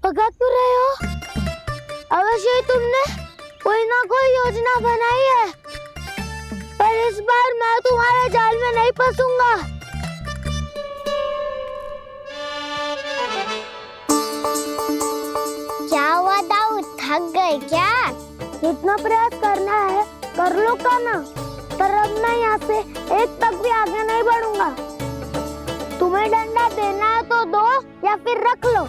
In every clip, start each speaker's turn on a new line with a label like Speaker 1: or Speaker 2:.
Speaker 1: भगा क्यों रहे हो? अवश्य ही तुमने कोई ना कोई योजना बनाई है, पर इस बार मैं तुम्हारे जाल में नहीं फंसूंगा। क्या हुआ दाऊद, थक गए क्या? जितना प्रयास करना है कर लो कान्हा, पर अब मैं यहाँ से एक तक भी आगे नहीं बढ़ूंगा। तुम्हें डंडा देना है तो दो या फिर रख लो।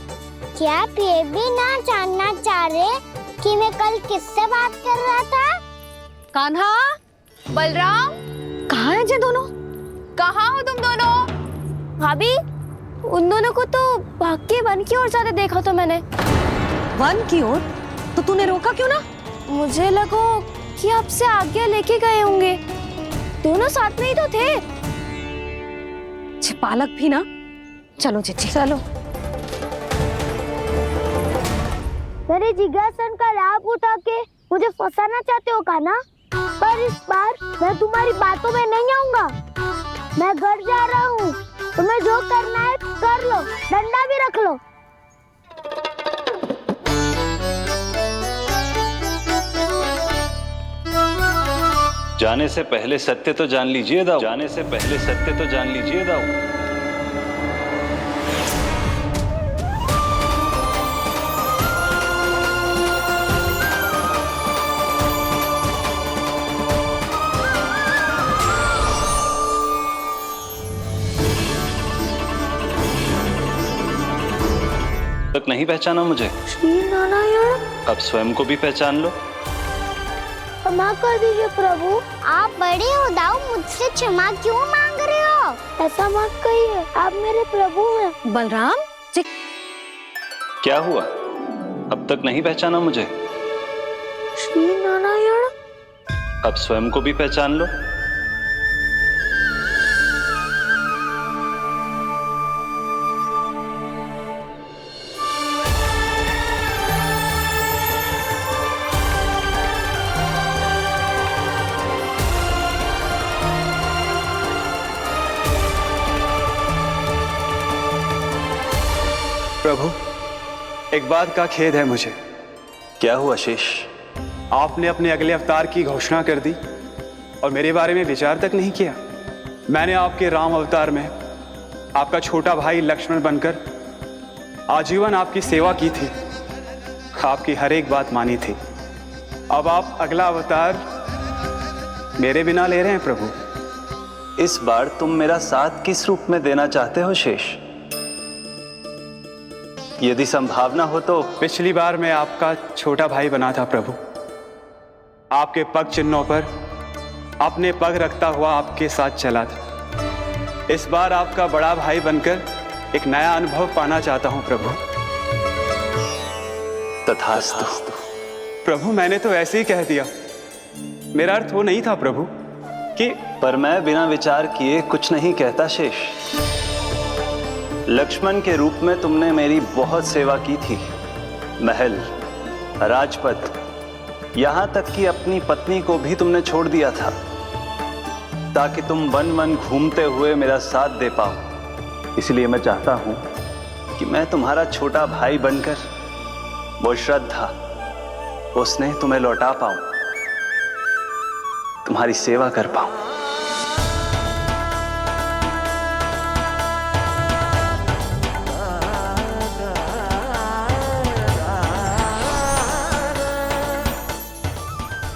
Speaker 1: क्या आप ये भी ना जानना चाह रहे कि मैं कल किससे बात कर रहा था?
Speaker 2: कान्हा, बलराम, कहाँ हैं ये दोनों? कहाँ हो तुम दोनों?
Speaker 1: भाभी, उन दोनों को तो भाग के वन की ओर जाते देखा तो मैंने।
Speaker 2: वन की ओर? तो तूने रोका क्यों ना?
Speaker 1: मुझे लगो कि आपसे आगे लेके गए होंगे। दोनों साथ में ही तो थे।
Speaker 2: पालक भी ना। चलो चिट्ठी, चलो।
Speaker 1: मेरे जिज्ञासन का लाभ उठा के मुझे फंसाना चाहते हो कान्हा? पर इस बार मैं तुम्हारी बातों में नहीं आऊंगा। मैं घर जा रहा हूँ, तुम्हें जो करना है कर लो, डंडा भी रख लो।
Speaker 3: जाने से पहले सत्य तो जान लीजिए दाऊ। जाने से पहले सत्य तो जान लीजिए दाऊ। तक नहीं पहचाना मुझे?
Speaker 1: श्री नारायण।
Speaker 3: अब स्वयं को भी पहचान लो।
Speaker 1: क्षमा कर दीजिए प्रभु। आप बड़े हो दाऊ, मुझसे क्षमा क्यों मांग रहे हो? ऐसा मत कहिए, आप मेरे प्रभु हैं।
Speaker 2: बलराम,
Speaker 3: क्या हुआ? अब तक नहीं पहचाना मुझे?
Speaker 1: श्री नारायण।
Speaker 3: अब स्वयं को भी पहचान लो।
Speaker 4: प्रभु, एक बात का खेद है मुझे।
Speaker 3: क्या हुआ शेष?
Speaker 4: आपने अपने अगले अवतार की घोषणा कर दी और मेरे बारे में विचार तक नहीं किया। मैंने आपके राम अवतार में आपका छोटा भाई लक्ष्मण बनकर आजीवन आपकी सेवा की थी, आपकी हर एक बात मानी थी। अब आप अगला अवतार मेरे बिना ले रहे हैं प्रभु।
Speaker 3: इस बार तुम मेरा साथ किस रूप में देना चाहते हो शेष? यदि संभावना हो तो।
Speaker 4: पिछली बार मैं आपका छोटा भाई बना था प्रभु, आपके पग चिन्हों पर अपने पग रखता हुआ आपके साथ चला था। इस बार आपका बड़ा भाई बनकर एक नया अनुभव पाना चाहता हूं प्रभु।
Speaker 3: तथास्तु।
Speaker 4: प्रभु, मैंने तो ऐसे ही कह दिया, मेरा अर्थ वो नहीं था प्रभु कि।
Speaker 3: पर मैं बिना विचार किए कुछ नहीं कहता शेष। लक्ष्मण के रूप में तुमने मेरी बहुत सेवा की थी। महल, राजपद, यहां तक कि अपनी पत्नी को भी तुमने छोड़ दिया था ताकि तुम वन वन घूमते हुए मेरा साथ दे पाओ। इसलिए मैं चाहता हूं कि मैं तुम्हारा छोटा भाई बनकर वो श्रद्धा, वो स्नेह तुम्हें लौटा पाऊं, तुम्हारी सेवा कर पाऊं।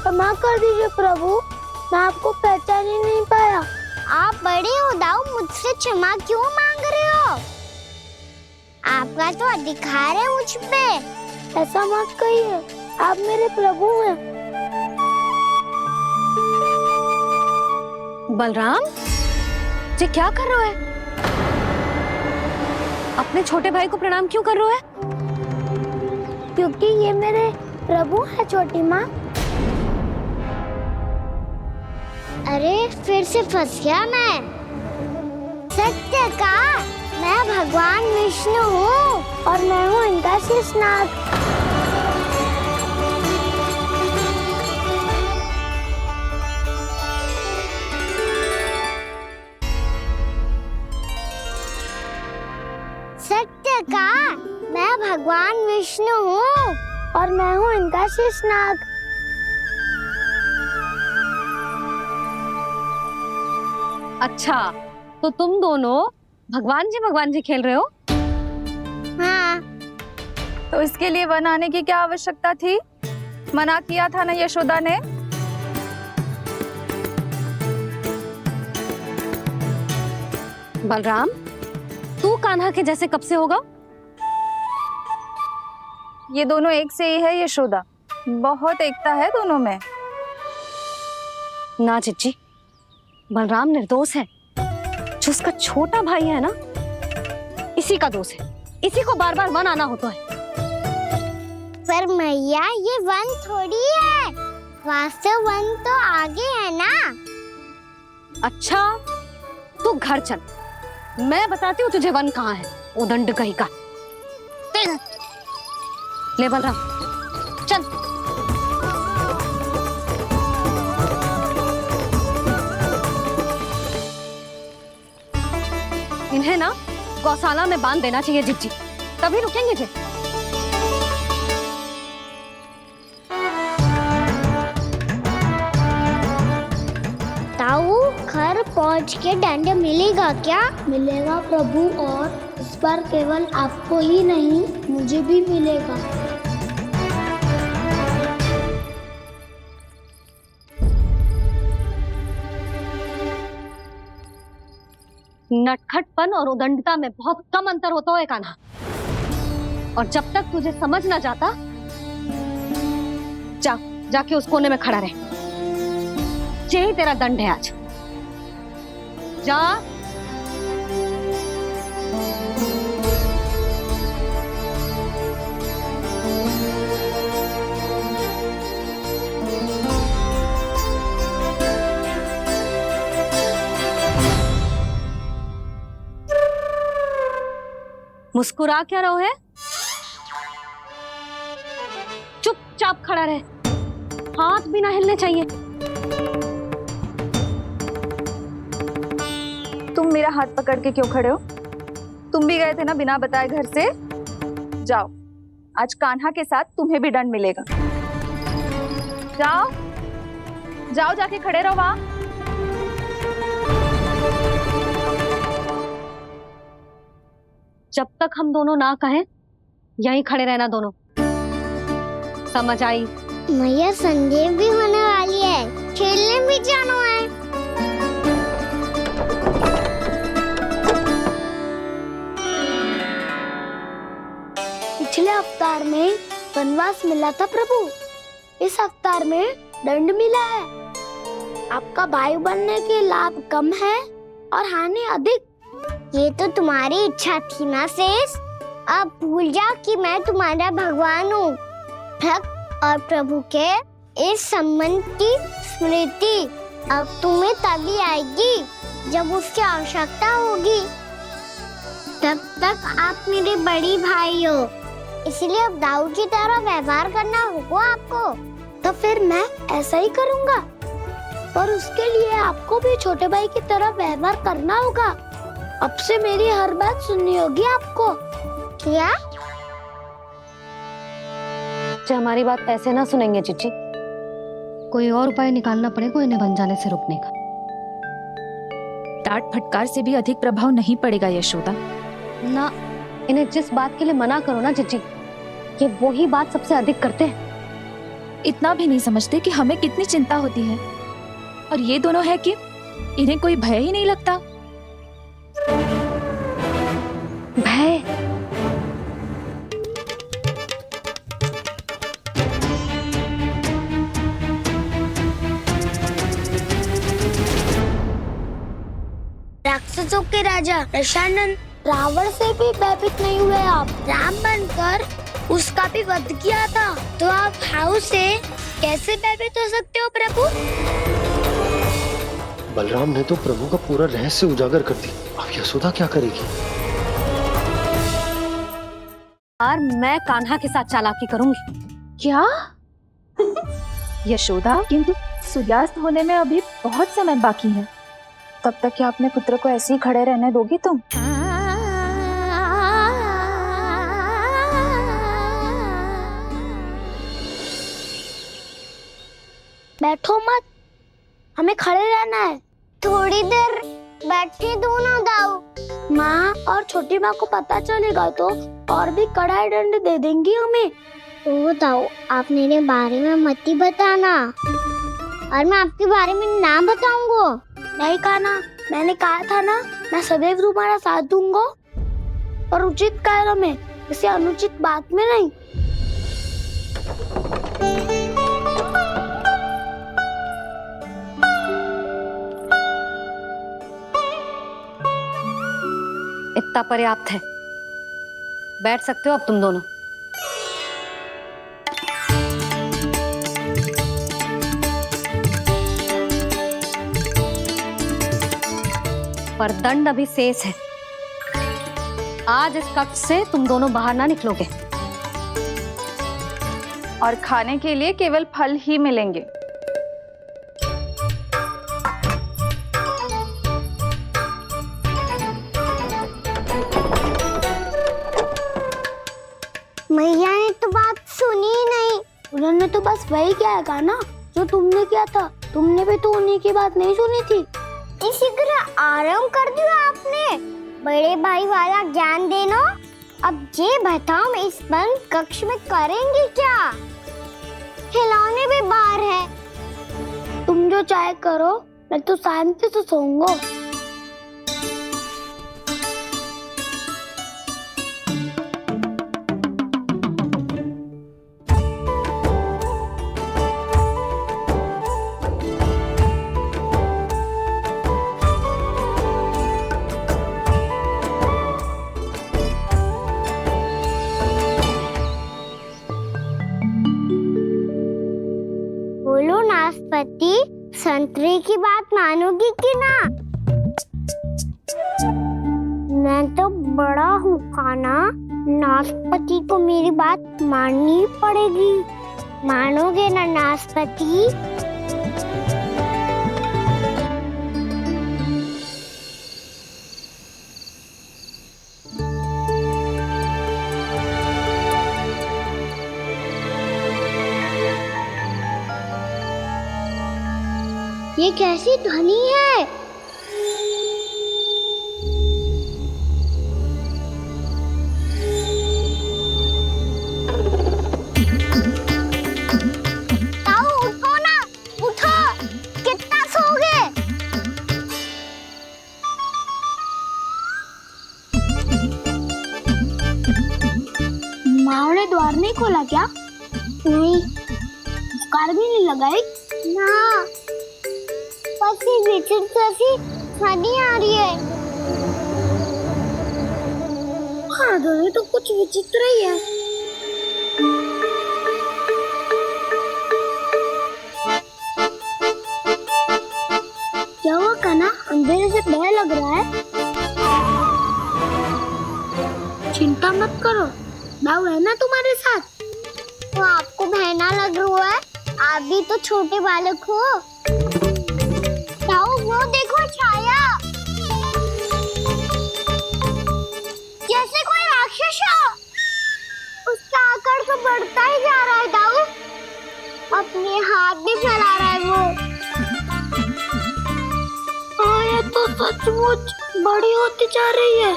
Speaker 1: क्षमा कर दीजिए प्रभु, मैं आपको पहचान ही नहीं पाया। आप बड़े हो दाऊ, मुझसे क्षमा क्यों मांग रहे हो? आपका तो अधिकार है मुझ पे। ऐसा मत कहिए, आप मेरे प्रभु हैं।
Speaker 2: बलराम, ये क्या कर रहा है? अपने छोटे भाई को प्रणाम क्यों कर रहा है?
Speaker 1: क्योंकि ये मेरे प्रभु है छोटी माँ। अरे फिर से फंस गया मैं। सत्य का, मैं भगवान विष्णु हूँ और मैं हूँ इनका शेषनाग। सत्य का, मैं भगवान विष्णु हूँ और मैं हूँ इनका शेषनाग।
Speaker 2: अच्छा, तो तुम दोनों भगवान जी खेल रहे हो?
Speaker 1: हाँ।
Speaker 5: तो इसके लिए वन आने की क्या आवश्यकता थी? मना किया था ना यशोदा ने।
Speaker 2: बलराम, तू कान्हा के जैसे कब से होगा?
Speaker 5: ये दोनों एक से ही है यशोदा, बहुत एकता है दोनों में।
Speaker 2: ना चिच्ची, बलराम निर्दोष है। जो उसका छोटा भाई है ना, इसी का दोष है। इसी को बार बार वन आना होता है।
Speaker 1: पर मैया, ये वन थोड़ी है, वास्तव वन तो आगे है ना।
Speaker 2: अच्छा, तू घर चल, मैं बताती हूँ तुझे वन कहाँ है। उदंड कहीं का। ले बलराम, चल। इन्हें ना गौशाला में बांध देना चाहिए जिज्जी, तभी रुकेंगे जी।
Speaker 1: ताऊ, घर पहुंच के दंड मिलेगा क्या? मिलेगा प्रभु, और इस बार केवल आपको ही नहीं, मुझे भी मिलेगा।
Speaker 2: नटखटपन और उदंडता में बहुत कम अंतर होता है कान्हा, और जब तक तुझे समझ ना जाता, जाके उस कोने में खड़ा रहे। यही तेरा दंड है आज। जा। मुस्कुरा क्या रहो है? चुपचाप खड़ा रहे, हाथ भी ना हिलने चाहिए।
Speaker 5: तुम मेरा हाथ पकड़ के क्यों खड़े हो? तुम भी गए थे ना बिना बताए घर से। जाओ, आज कान्हा के साथ तुम्हें भी दंड मिलेगा। जाओ जाओ, जाके खड़े रहो वहां।
Speaker 2: जब तक हम दोनों ना कहें, यहीं खड़े रहना दोनों। समझ आई?
Speaker 1: मैया, संडे भी होने वाली है, खेलने भी जाना है। पिछले अवतार में वनवास मिला था प्रभु, इस अवतार में दंड मिला है। आपका भाई बनने के लाभ कम है और हानि अधिक। ये तो तुम्हारी इच्छा थी ना शेष। अब भूल जाओ कि मैं तुम्हारा भगवान हूँ। भक्त और प्रभु के इस संबंध की स्मृति अब तुम्हें तभी आएगी जब उसकी आवश्यकता होगी। तब तक आप मेरे बड़ी भाई हो, इसलिए अब दाऊ की तरह व्यवहार करना होगा आपको। तो फिर मैं ऐसा ही करूँगा, पर उसके लिए आपको भी छोटे भाई की तरह व्यवहार करना होगा। अब से मेरी हर बात सुननी होगी आपको। क्या?
Speaker 2: जो हमारी बात ऐसे ना सुनेंगे चिच्ची, कोई और उपाय निकालना पड़ेगा इन्हें बन जाने से रोकने का।
Speaker 6: डांट फटकार से भी अधिक प्रभाव नहीं पड़ेगा यशोदा।
Speaker 2: ना, इन्हें जिस बात के लिए मना करो ना चिच्ची, ये वही बात सबसे अधिक करते हैं।
Speaker 6: इतना भी नहीं समझते कि हमें कितनी चिंता होती है, और ये दोनों है कि इन्हें कोई भय ही नहीं लगता।
Speaker 2: भय?
Speaker 1: राक्षसों के राजा दशानन, रावण से भी भयभीत नहीं हुए आप। राम बनकर उसका भी वध किया था, तो आप हाउ से कैसे भयभीत हो सकते हो प्रभु?
Speaker 7: बलराम ने तो प्रभु का पूरा रहस्य उजागर कर दी, अब यशोदा क्या करेगी?
Speaker 2: और मैं कान्हा के साथ चालाकी करूंगी।
Speaker 6: क्या? यशोदा, किंतु सूर्यास्त होने में अभी बहुत समय बाकी है। तब तक क्या अपने पुत्र को ऐसे ही खड़े रहने दोगी तुम?
Speaker 1: बैठो मत, हमें खड़े रहना है। थोड़ी देर बैठे दो ना दाऊ। माँ और छोटी माँ को पता चलेगा तो और भी कड़ा दंड दे देंगी हमें। ओ दाऊ, आप मेरे बारे में मत ही बताना, और मैं आपके बारे में ना बताऊंगा। नहीं कहा ना, मैंने कहा था ना, मैं सदैव तुम्हारा साथ दूंगा और उचित कार्य में, किसी अनुचित बात में नहीं।
Speaker 2: इतना पर्याप्त है, बैठ सकते हो अब तुम दोनों। पर दंड अभी शेष है। आज इस कक्ष से तुम दोनों बाहर ना निकलोगे।
Speaker 5: और खाने के लिए केवल फल ही मिलेंगे।
Speaker 1: मैया ने तो बात सुनी ही नहीं। उन्होंने तो बस वही कहा ना जो तुमने किया था। तुमने भी तो उन्हीं की बात नहीं सुनी थी। इसी तरह आराम कर दिया आपने। बड़े भाई वाला ज्ञान देना। अब ये बताओ, इस बंद कक्ष में करेंगे क्या? खिलौने भी बाहर है। तुम जो चाहे करो, मैं तो शांति से सोऊंगा। बोलो नाशपाती, संतरे की बात मानोगी कि ना? मैं तो बड़ा हूँ खाना, नाशपाती को मेरी बात माननी पड़ेगी। मानोगे ना नाशपाती? ये कैसी ध्वनि है? ताऊ उठो ना, उठो। कितना सोओगे? माँ ने द्वार नहीं खोला क्या? नहीं। कार भी नहीं लगाई? ना। विचित्र ध्वनि आ रही है। हाँ, ध्वनि तो कुछ विचित्र ही है। क्या हुआ कान्हा? अंधेरे से भय लग रहा है। चिंता मत करो, दाऊ है ना तुम्हारे साथ। तो आपको भय ना लग रहा है? आप भी तो छोटे बालक हो। वो देखो छाया, जैसे कोई राक्षस हो। उसका आकार तो बढ़ता ही जा रहा है दाऊ। अपने हाथ भी फैला रहा है वो। हाँ, ये तो सचमुच बड़ी होती जा रही है।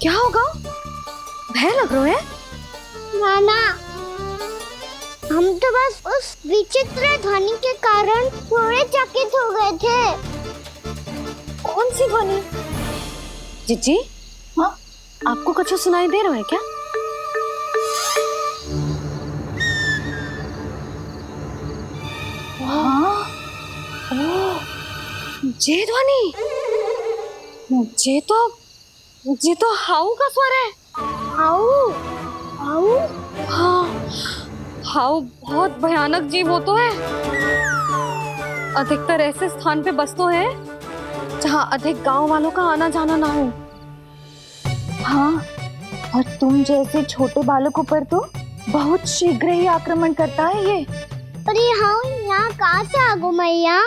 Speaker 2: क्या होगा? भय लग रहा है?
Speaker 1: नाना, हम तो बस उस विचित्र ध्वनि के कारण थोड़े चकित हो गए थे।
Speaker 2: कौन सी ध्वनि? जीजी, हाँ, आपको कुछ सुनाई दे रहा है क्या? हाँ, ओह, ये ध्वनि, ये तो हाउ का स्वर है।
Speaker 1: हाउ? हाउ?
Speaker 2: हाँ, हाउ बहुत भयानक जीव हो तो है। अधिकतर ऐसे स्थान पे बसते हैं जहाँ अधिक गांव वालों का आना जाना ना हो।
Speaker 5: हाँ, और तुम जैसे छोटे बालकों पर तो बहुत शीघ्र ही आक्रमण करता है ये।
Speaker 1: अरे हाँ, यहाँ कहाँ से आ गो मैया?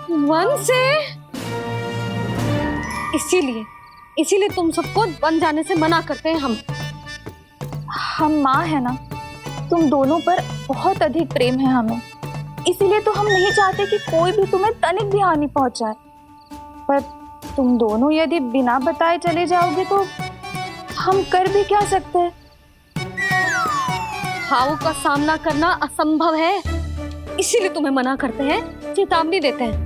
Speaker 2: वन से? इसीलिए तुम सबको बन जाने से मना करते हैं
Speaker 5: हम माँ है ना, तुम दोनों पर बहुत अधिक प्रेम है हमें, इसीलिए तो हम नहीं चाहते कि कोई भी तुम्हें तनिक भी हानि पहुंचाए। पर तुम दोनों यदि बिना बताए चले जाओगे तो हम कर भी क्या सकते हैं?
Speaker 2: हाउ का सामना करना असंभव है, इसीलिए तुम्हें मना करते हैं, चेतावनी देते हैं।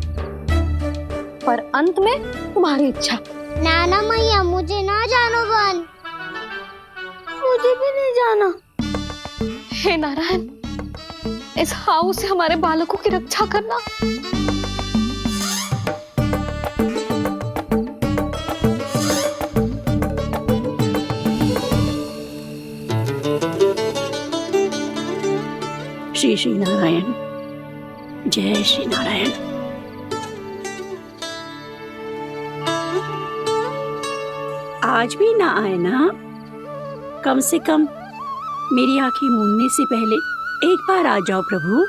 Speaker 2: पर अंत में तुम्हारी इच्छा।
Speaker 1: नाना मैया मुझे ना जानो बन, मुझे भी नहीं जाना।
Speaker 2: हे नारायण, इस हाउ से हमारे बालकों की रक्षा करना।
Speaker 8: श्री श्री नारायण, जय श्री नारायण। आज भी ना आए ना? कम से कम मेरी आंखें मूंदने से पहले एक बार आ जाओ प्रभु,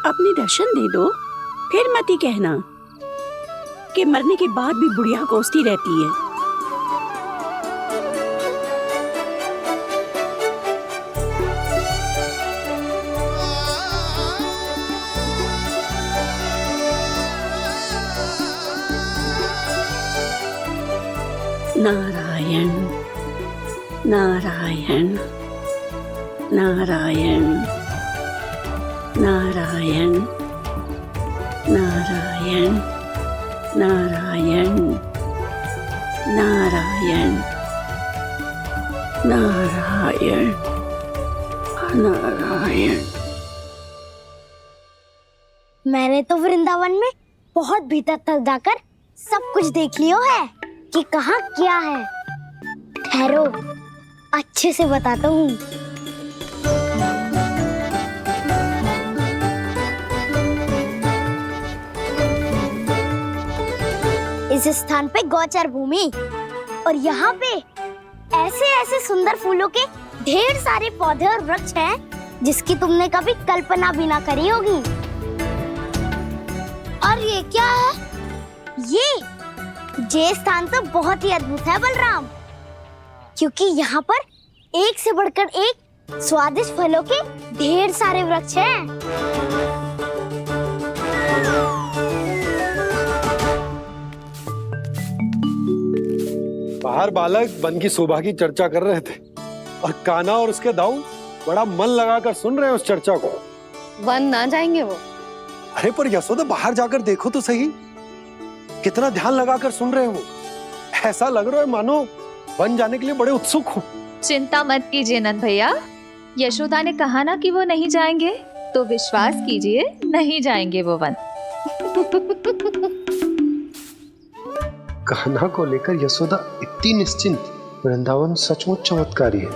Speaker 8: अपने दर्शन दे दो। फिर मत ही कहना कि मरने के बाद भी बुढ़िया कोसती रहती है। नारायण नारायण नारायण नारायण नारायण नारायण नारायण नारायण नारायण।
Speaker 1: मैंने तो वृंदावन में बहुत भीतर तक जाकर सब कुछ देख लियो है कि कहाँ क्या है। ठहरो, अच्छे से बताता हूँ। इस स्थान पे गोचर भूमि और यहाँ पे ऐसे ऐसे सुंदर फूलों के ढेर सारे पौधे और वृक्ष हैं जिसकी तुमने कभी कल्पना भी ना करी होगी। और ये क्या है? ये स्थान तो बहुत ही अद्भुत है बलराम, क्योंकि यहाँ पर एक से बढ़कर एक स्वादिष्ट फलों के ढेर सारे वृक्ष हैं।
Speaker 7: बाहर बालक वन की शोभा की चर्चा कर रहे थे और कान्हा और उसके दाऊ बड़ा मन लगाकर सुन रहे हैं उस चर्चा को।
Speaker 2: वन ना जाएंगे वो।
Speaker 7: अरे पर यशोदा बाहर जाकर देखो तो सही, कितना ध्यान लगाकर सुन रहे हो। ऐसा लग रहा है मानो वन जाने के लिए बड़े उत्सुक हो।
Speaker 6: चिंता मत कीजिए नंद भैया, यशोदा ने कहा ना कि वो नहीं जाएंगे, तो विश्वास कीजिए नहीं जाएंगे वो वन।
Speaker 7: कान्हा को लेकर यशोदा इतनी निश्चिंत, वृंदावन सचमुच चमत्कारी है।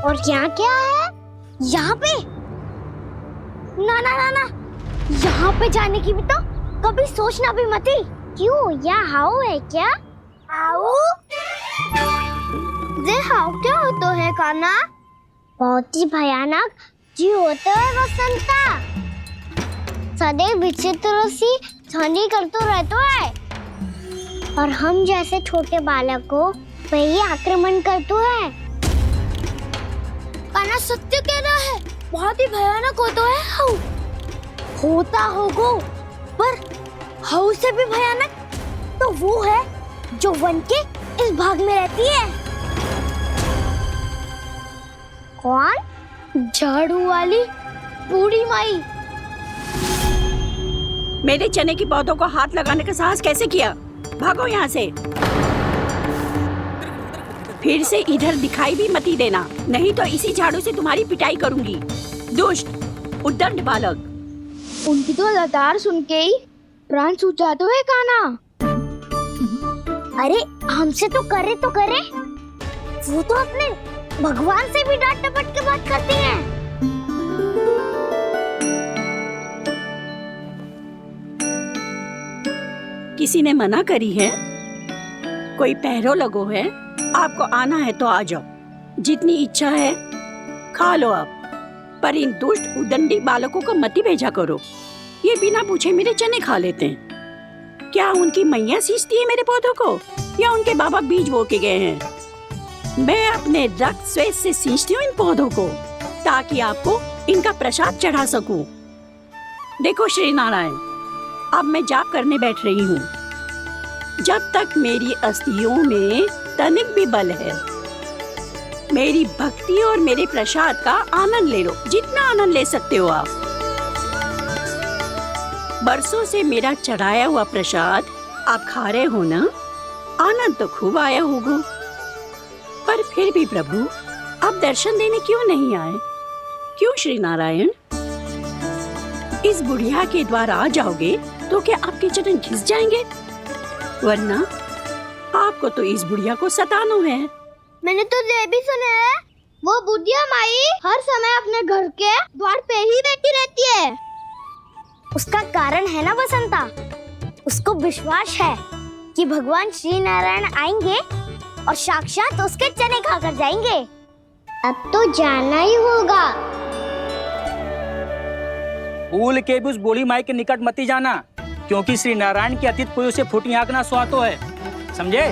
Speaker 1: और यहाँ क्या है? यहाँ पे ना ना ना ना, यहाँ पे जाने की भी तो कभी सोचना भी मत ही। क्यों, यहाँ हाउ है क्या? हाउ? ये हाउ क्या होता है कान्हा? बहुत ही भयानक जी होता है वसंता, सदैव विचित्र सी ध्वनि करते रहता है और हम जैसे छोटे बालक को वही आक्रमण करते है। कान्हा सत्य कह रहा है, बहुत ही भयानक होता है हाउ। होता होगा, पर हाउ से भी भयानक तो वो है जो वन के इस भाग में रहती है। कौन? झाड़ू वाली बूढ़ी माई।
Speaker 8: मेरे चने की पौधों को हाथ लगाने का साहस कैसे किया? भागो यहाँ से। फिर से इधर दिखाई भी मत ही देना, नहीं तो इसी झाड़ू से तुम्हारी पिटाई करूंगी। दुष्ट उद्दंड बालक।
Speaker 1: उनकी तो लतार सुन के ही प्राण छूट जाते हैं कान्हा। अरे हमसे तो करे, वो तो अपने भगवान से भी डांट डपट के बात करती हैं।
Speaker 8: किसी ने मना करी है? कोई पहरो लगो है? आपको आना है तो आ जाओ, जितनी इच्छा है खा लो आप, पर इन दुष्ट उदंडी बालकों को मत ही भेजा करो। ये बिना पूछे मेरे चने खा लेते हैं। क्या उनकी मैया सींचती है मेरे पौधों को या उनके बाबा बीज बो के गए हैं? मैं अपने रक्त स्वेद से सींचती हूँ इन पौधों को ताकि आपको इनका प्रसाद चढ़ा सकूं। देखो श्री नारायण, अब मैं जाप करने बैठ रही हूँ। जब तक मेरी अस्थियों में तनिक भी बल है, मेरी भक्ति और मेरे प्रसाद का आनंद ले लो, जितना आनंद ले सकते हो आप। बरसों से मेरा चढ़ाया हुआ प्रसाद आप खा रहे हो ना, आनंद तो खूब आया होगा, पर फिर भी प्रभु आप दर्शन देने क्यों नहीं आए? क्यों श्री नारायण? इस बुढ़िया के द्वार आ जाओगे तो क्या आपके चरण घिस जाएंगे? वरना आपको तो इस बुढ़िया को सताना है।
Speaker 1: मैंने तो ये भी सुना है, वो बुढ़िया माई हर समय अपने घर के द्वार पे ही बैठी रहती है। उसका कारण है ना बसंता, उसको विश्वास है कि भगवान श्री नारायण आएंगे और साक्षात उसके चने खाकर जाएंगे। अब तो जाना ही होगा।
Speaker 9: भूल के भी उस बूढ़ी माई के निकट मती जाना, क्योंकि श्री नारायण की अतीत कोई उसे फूटी आंख ना सुहातो है, समझे?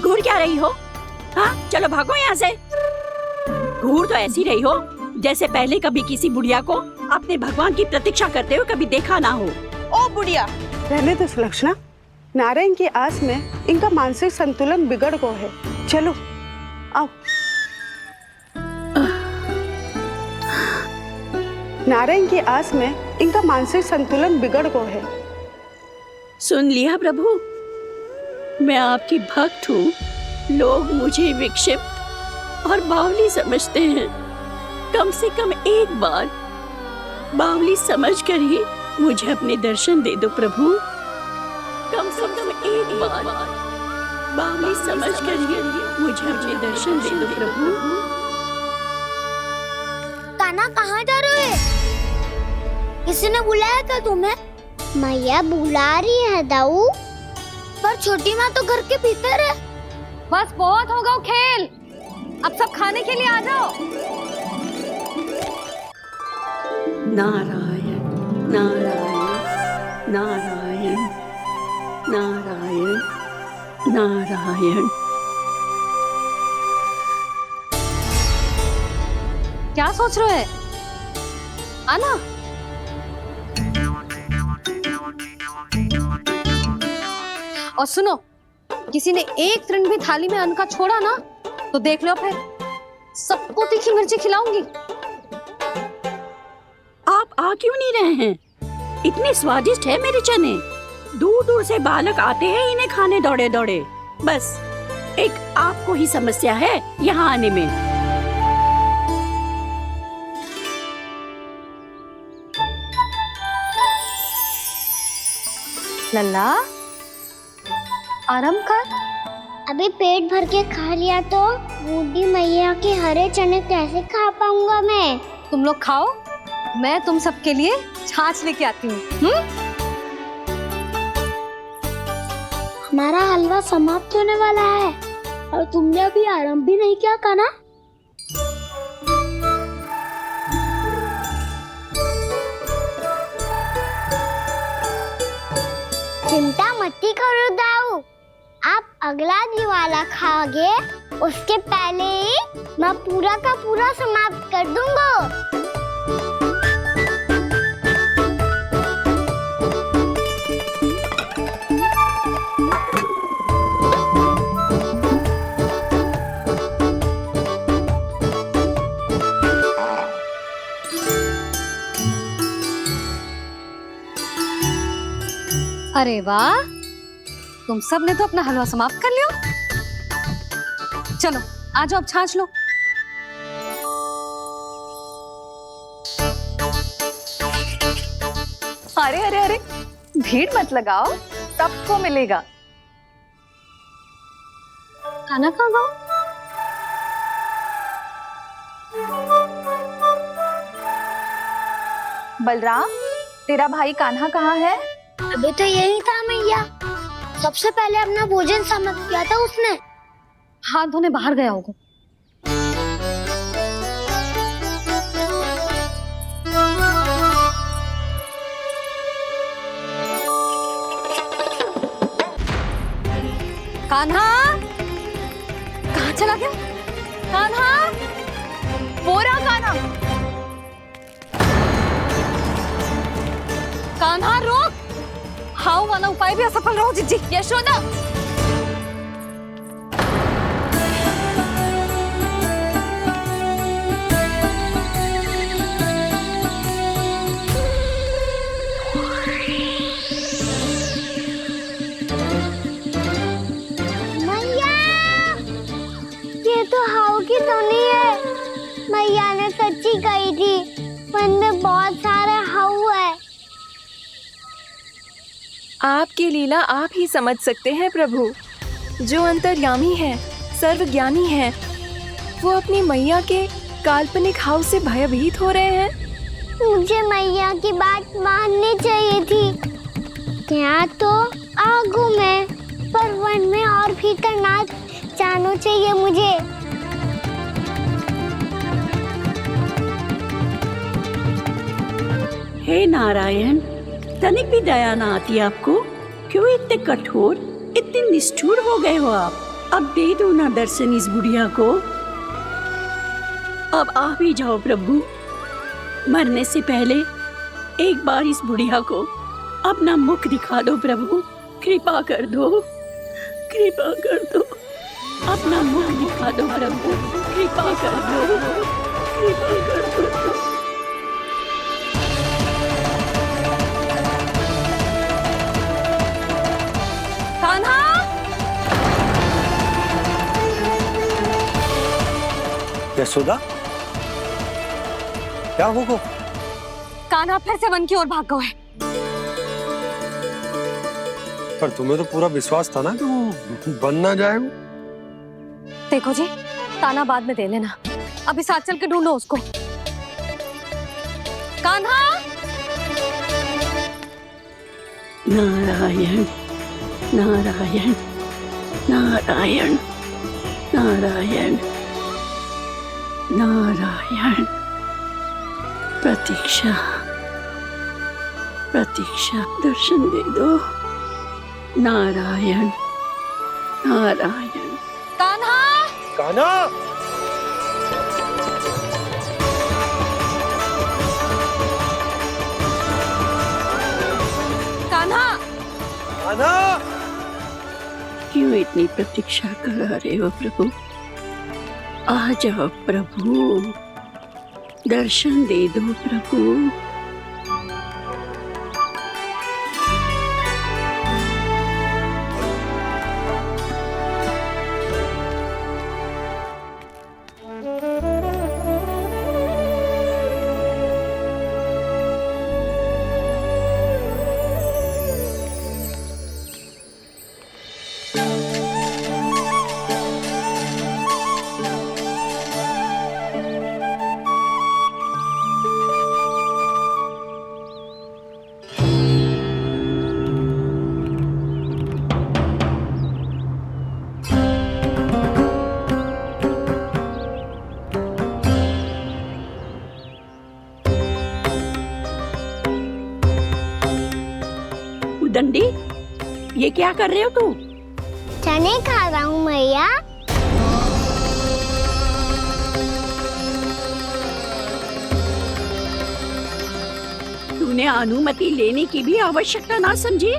Speaker 8: घूर क्या रही हो? हाँ, चलो भागो यहाँ से। घूर तो ऐसी रही हो जैसे पहले कभी किसी बुढ़िया को अपने भगवान की प्रतीक्षा करते हुए कभी देखा ना हो।
Speaker 10: ओ बुढ़िया, रहने दो सुलक्षणा। नारायण की आस में इनका मानसिक संतुलन बिगड़ गया है। चलो आओ। नारायण की आस में इनका मानसिक संतुलन बिगड़ गया है।
Speaker 8: सुन लिया प्रभु, मैं आपकी भक्त हूँ। लोग मुझे विक्षिप्त और बावली समझते हैं। कम से कम एक बार बावली समझकर ही मुझे अपने दर्शन दे दो प्रभु। कम से कम एक बार बावली समझकर ही मुझे अपने दर्शन दे दो प्रभु।
Speaker 1: कान्हा कहाँ जा रहे हो? किसी ने बुलाया था तुम्हें? मैया बुला रही है दाऊ, पर छोटी माँ तो घर के भीतर है।
Speaker 2: बस बहुत हो गया खेल, अब सब खाने के लिए आ जाओ।
Speaker 8: नारायण नारायण नारायण नारायण नारायण।
Speaker 2: क्या सोच रहे हैं? आना। और सुनो, किसी ने एक तृण भी थाली में अन्न का छोड़ा ना तो देख लो, फिर सबको तीखी मिर्ची खिलाऊंगी।
Speaker 8: आप आ क्यों नहीं रहे हैं? इतने स्वादिष्ट है मेरे चने। दूर दूर से बालक आते हैं इन्हें खाने दौड़े दौड़े। बस एक आपको ही समस्या है यहाँ आने में।
Speaker 2: लल्ला, आराम कर।
Speaker 1: अभी पेट भर के खा लिया तो बूढ़ी मैया के हरे चने कैसे खा पाऊंगा मैं?
Speaker 2: तुम लोग खाओ, मैं तुम सबके लिए छाछ लेके आती हूँ।
Speaker 1: हमारा हलवा समाप्त होने वाला है और तुमने अभी आराम भी नहीं किया कान्हा। चिंता मत करो दाऊ, आप अगला दिवाला खाओगे उसके पहले ही मैं पूरा का पूरा समाप्त कर दूंगा।
Speaker 2: अरे वाह, तुम सब ने तो अपना हलवा समाप्त कर लिया। चलो आ जाओ, अब छाछ लो।
Speaker 5: अरे अरे अरे, भीड़ मत लगाओ, सबको मिलेगा।
Speaker 2: खाना कहाँ गया?
Speaker 5: बलराम, तेरा भाई कान्हा कहाँ है?
Speaker 1: अभी तो यही था मैया, सबसे पहले अपना भोजन समाप्त किया था उसने।
Speaker 2: हाथ धोने बाहर गया होगा। कान्हा कहाँ चला गया? कान्हा,
Speaker 6: वो रहा कान्हा।
Speaker 2: कान्हा रोक! हाउ वाला उपाय भी असफल रहो जिज्जी।
Speaker 6: यशोदा,
Speaker 1: मैया, ये तो हाउ की तो नहीं है। मैया ने सच्ची कही थी, वन में बहुत सारे हाउ है।
Speaker 11: आपकी लीला आप ही समझ सकते हैं प्रभु। जो अंतर्यामी है, सर्वज्ञानी है, वो अपनी मैया के काल्पनिक हाव से भयभीत हो रहे हैं।
Speaker 1: मुझे मैया की बात माननी चाहिए थी। यहाँ तो आगू में, पर वन में और भीतर ना जाना चाहिए मुझे।
Speaker 8: हे नारायण, तनिक भी दया ना आती आपको? क्यों इतने कठोर, इतने निष्ठुर हो गए हो आप? अब दे दो ना दर्शन इस बुढ़िया को। अब आप ही जाओ प्रभु। मरने से पहले एक बार इस बुढ़िया को अपना मुख दिखा दो प्रभु। कृपा कर दो, कृपा कर दो। अपना मुख दिखा दो प्रभु, कृपा कर दो, कृपा कर दो।
Speaker 2: कान्हा!
Speaker 7: यशोदा, क्या होगा?
Speaker 2: कान्हा फिर से वन की ओर भाग गया है।
Speaker 7: पर तुम्हें तो पूरा विश्वास था ना कि वो बन ना जाए। वो
Speaker 2: देखो जी, ताना बाद में दे लेना, अभी साथ चल के ढूंढो उसको। कान्हा!
Speaker 8: नारायण नारायण नारायण नारायण नारायण। प्रतीक्षा प्रतीक्षा, दर्शन दे दो। नारायण नारायण।
Speaker 2: कान्हा!
Speaker 7: कान्हा!
Speaker 2: कान्हा!
Speaker 7: कान्हा!
Speaker 8: क्यों इतनी प्रतीक्षा करा रहे हो प्रभु? आ जाओ प्रभु, दर्शन दे दो प्रभु। दंडी, ये क्या कर रहे हो तू?
Speaker 1: चने खा रहा हूँ मैया।
Speaker 8: तूने अनुमति लेने की भी आवश्यकता ना समझी?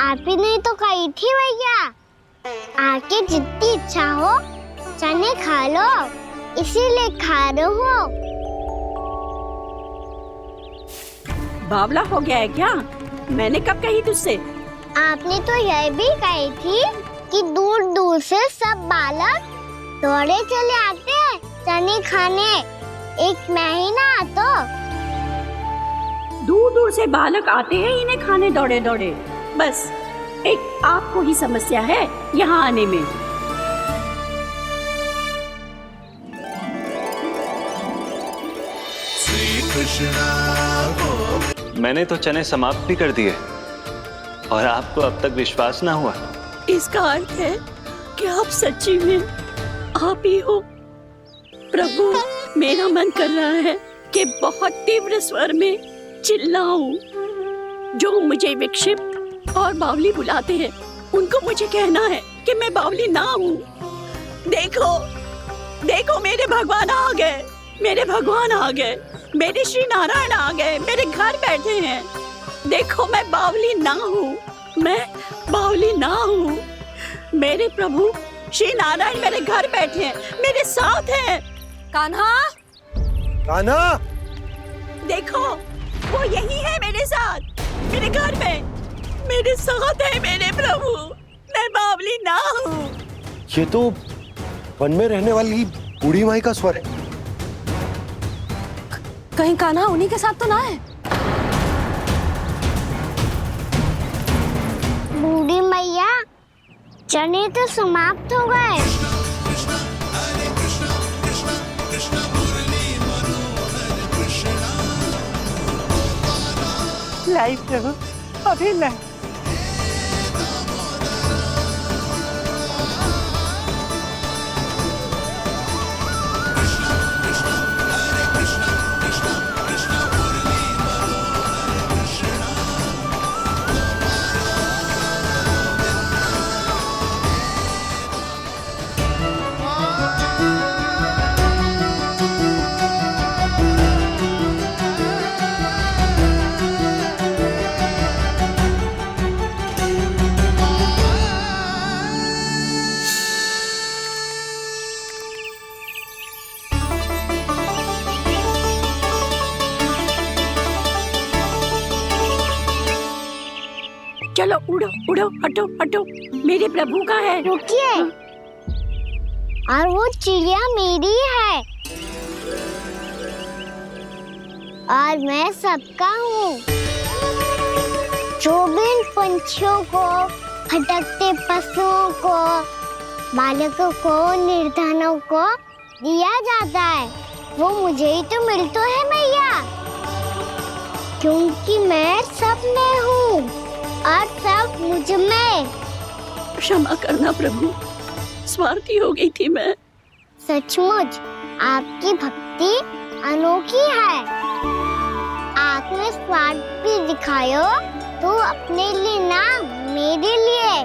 Speaker 1: आप ही ने तो कही थी भैया, आके जितनी इच्छा हो चने खा लो, इसीलिए खा रहे हो।
Speaker 8: बावला हो गया है क्या? मैंने कब कही तुझसे?
Speaker 1: आपने तो यह भी कही थी कि दूर दूर से सब बालक दौड़े चले आते हैं चने खाने, एक महीना तो
Speaker 8: दूर दूर से बालक आते हैं इन्हें खाने दौड़े दौड़े। बस एक आपको ही समस्या है यहाँ आने में।
Speaker 3: मैंने तो चने समाप्त भी कर दिए और आपको अब तक विश्वास ना हुआ।
Speaker 8: इसका अर्थ है कि आप सच्ची में आप ही हो। प्रभु, मेरा मन कर रहा है कि बहुत तीव्र स्वर में चिल्लाऊं। जो मुझे विक्षिप्त और बावली बुलाते हैं उनको मुझे कहना है कि मैं बावली ना हूँ। देखो देखो, मेरे भगवान आ गए, मेरे भगवान आ गए, मेरे श्री नारायण आ गए, मेरे घर बैठे हैं। देखो मैं बावली ना हूँ, मैं बावली ना हूँ। मेरे प्रभु श्री नारायण मेरे घर बैठे हैं, मेरे साथ हैं।
Speaker 2: कान्हा,
Speaker 7: कान्हा,
Speaker 8: देखो वो यही है मेरे साथ, मेरे घर में मेरे साथ है मेरे प्रभु। मैं बावली ना हूँ।
Speaker 7: ये तो वन में रहने वाली बूढ़ी माई का स्वर है।
Speaker 2: कहीं कान्हा उन्हीं के साथ तो ना है?
Speaker 1: बूढ़ी मैया, चने तो समाप्त हो गए।
Speaker 10: लाई प्रभु, अभी लाई।
Speaker 8: चलो उड़ो उड़ो, हटो हटो, मेरे प्रभु का है।
Speaker 1: रुकिए, और वो चिड़िया मेरी है और मैं सबका हूँ। जो भी इन पंछियों को, भटकते पशुओं को, बालकों को, निर्धनों को दिया जाता है, वो मुझे ही तो मिलता है मैया, क्योंकि मैं सब में हूँ और सब मुझ में।
Speaker 8: क्षमा करना प्रभु, स्वार्थी हो गई थी मैं।
Speaker 1: सचमुच आपकी भक्ति अनोखी है। आपने स्वार्थ भी दिखायो तो अपने लिए ना, मेरे लिए।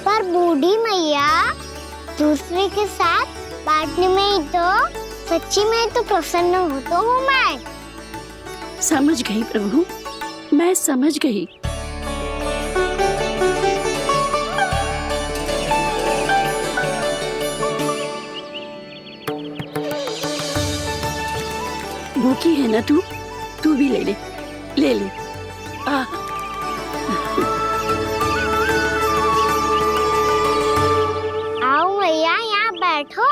Speaker 1: पर बूढ़ी मैया, दूसरे के साथ बांटने में ही तो सच्ची में तो प्रसन्न होता हूँ मैं।
Speaker 8: समझ गई प्रभु, मैं समझ गई। भूखी है ना तू भी ले ले, ले ले।
Speaker 1: आओ मैया, यहाँ बैठो।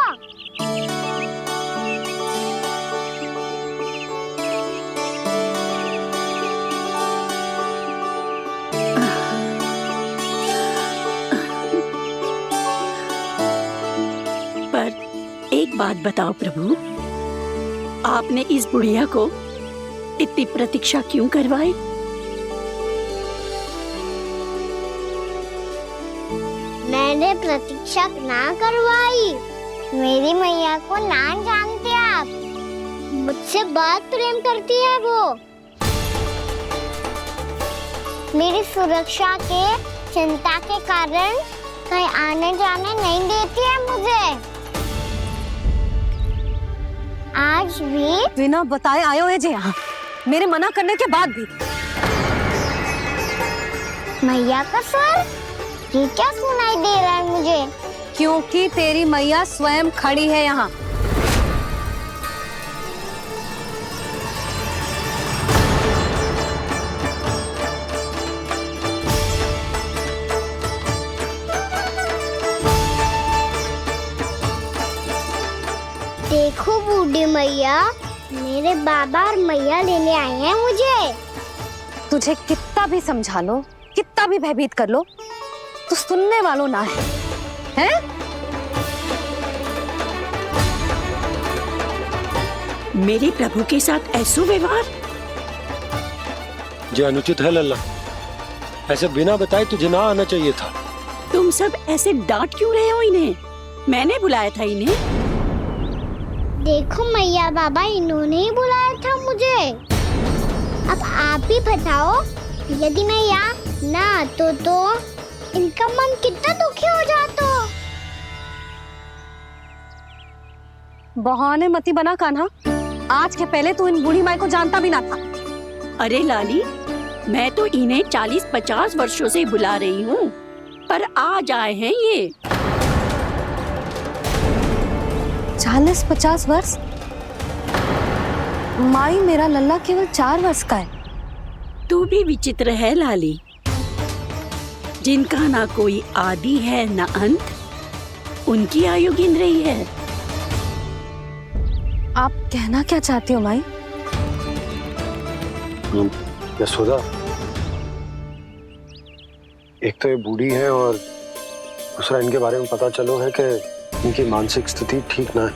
Speaker 8: पर एक बात बताओ प्रभु, आपने इस बुढ़िया को इतनी प्रतीक्षा क्यों करवाई?
Speaker 1: मैंने प्रतीक्षा ना करवाई। मेरी मैया को ना जानते आप, मुझसे बहुत प्रेम करती है वो। मेरी सुरक्षा के चिंता के कारण कहीं आने जाने नहीं देती है मुझे। आज भी
Speaker 2: बिना बताए आयो है जे यहाँ, मेरे मना करने के बाद भी।
Speaker 1: मैया का स्वर, ये क्या सुनाई दे रहा है मुझे?
Speaker 2: क्योंकि तेरी मैया स्वयं खड़ी है यहाँ।
Speaker 1: देखो बूढ़ी मैया, मेरे बाबा और मैया लेने आए हैं मुझे।
Speaker 2: तुझे कितना भी समझा लो, कितना भी भयभीत कर लो, तो सुनने वालों ना है, हैं?
Speaker 8: मेरे प्रभु के साथ ऐसा व्यवहार
Speaker 7: जो अनुचित है लल्ला। ऐसे बिना बताए तुझे ना आना चाहिए था।
Speaker 8: तुम सब ऐसे डांट क्यों रहे हो इन्हें? मैंने बुलाया था इन्हें।
Speaker 1: देखो मैया बाबा, इन्होंने ही बुलाया था मुझे। अब आप ही बताओ, यदि मैं यहाँ ना तो इनका मन कितना दुखी हो जाता।
Speaker 2: बहाने मती बना कान्हा, आज के पहले तू इन बूढ़ी माई को जानता भी ना था।
Speaker 8: अरे लाली, मैं तो इन्हें 40-50 वर्षों से बुला रही हूँ, पर आज आए हैं ये।
Speaker 2: 40-50 वर्ष? माई, मेरा लल्ला केवल 4 वर्ष का है।
Speaker 8: तू भी विचित्र है लाली, जिनका ना कोई आदि है ना अंत, उनकी आयु गिन रही है।
Speaker 2: आप कहना क्या चाहती हो माई?
Speaker 7: यशोदा, एक तो ये बूढ़ी है और दूसरा इनके बारे में पता चलो है कि इनकी मानसिक स्थिति ठीक ना है।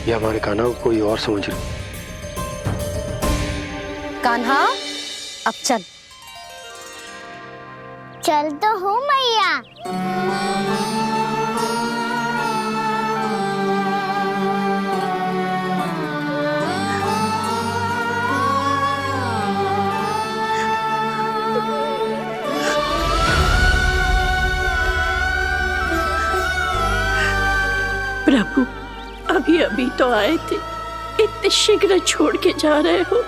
Speaker 7: ये हमारे कान्हा को कोई और समझ रही।
Speaker 2: कान्हा, अब चल।
Speaker 1: चल तो हूँ मैया।
Speaker 8: प्रभु, अभी अभी तो आए थे, इतने शीघ्र छोड़ के जा रहे हो।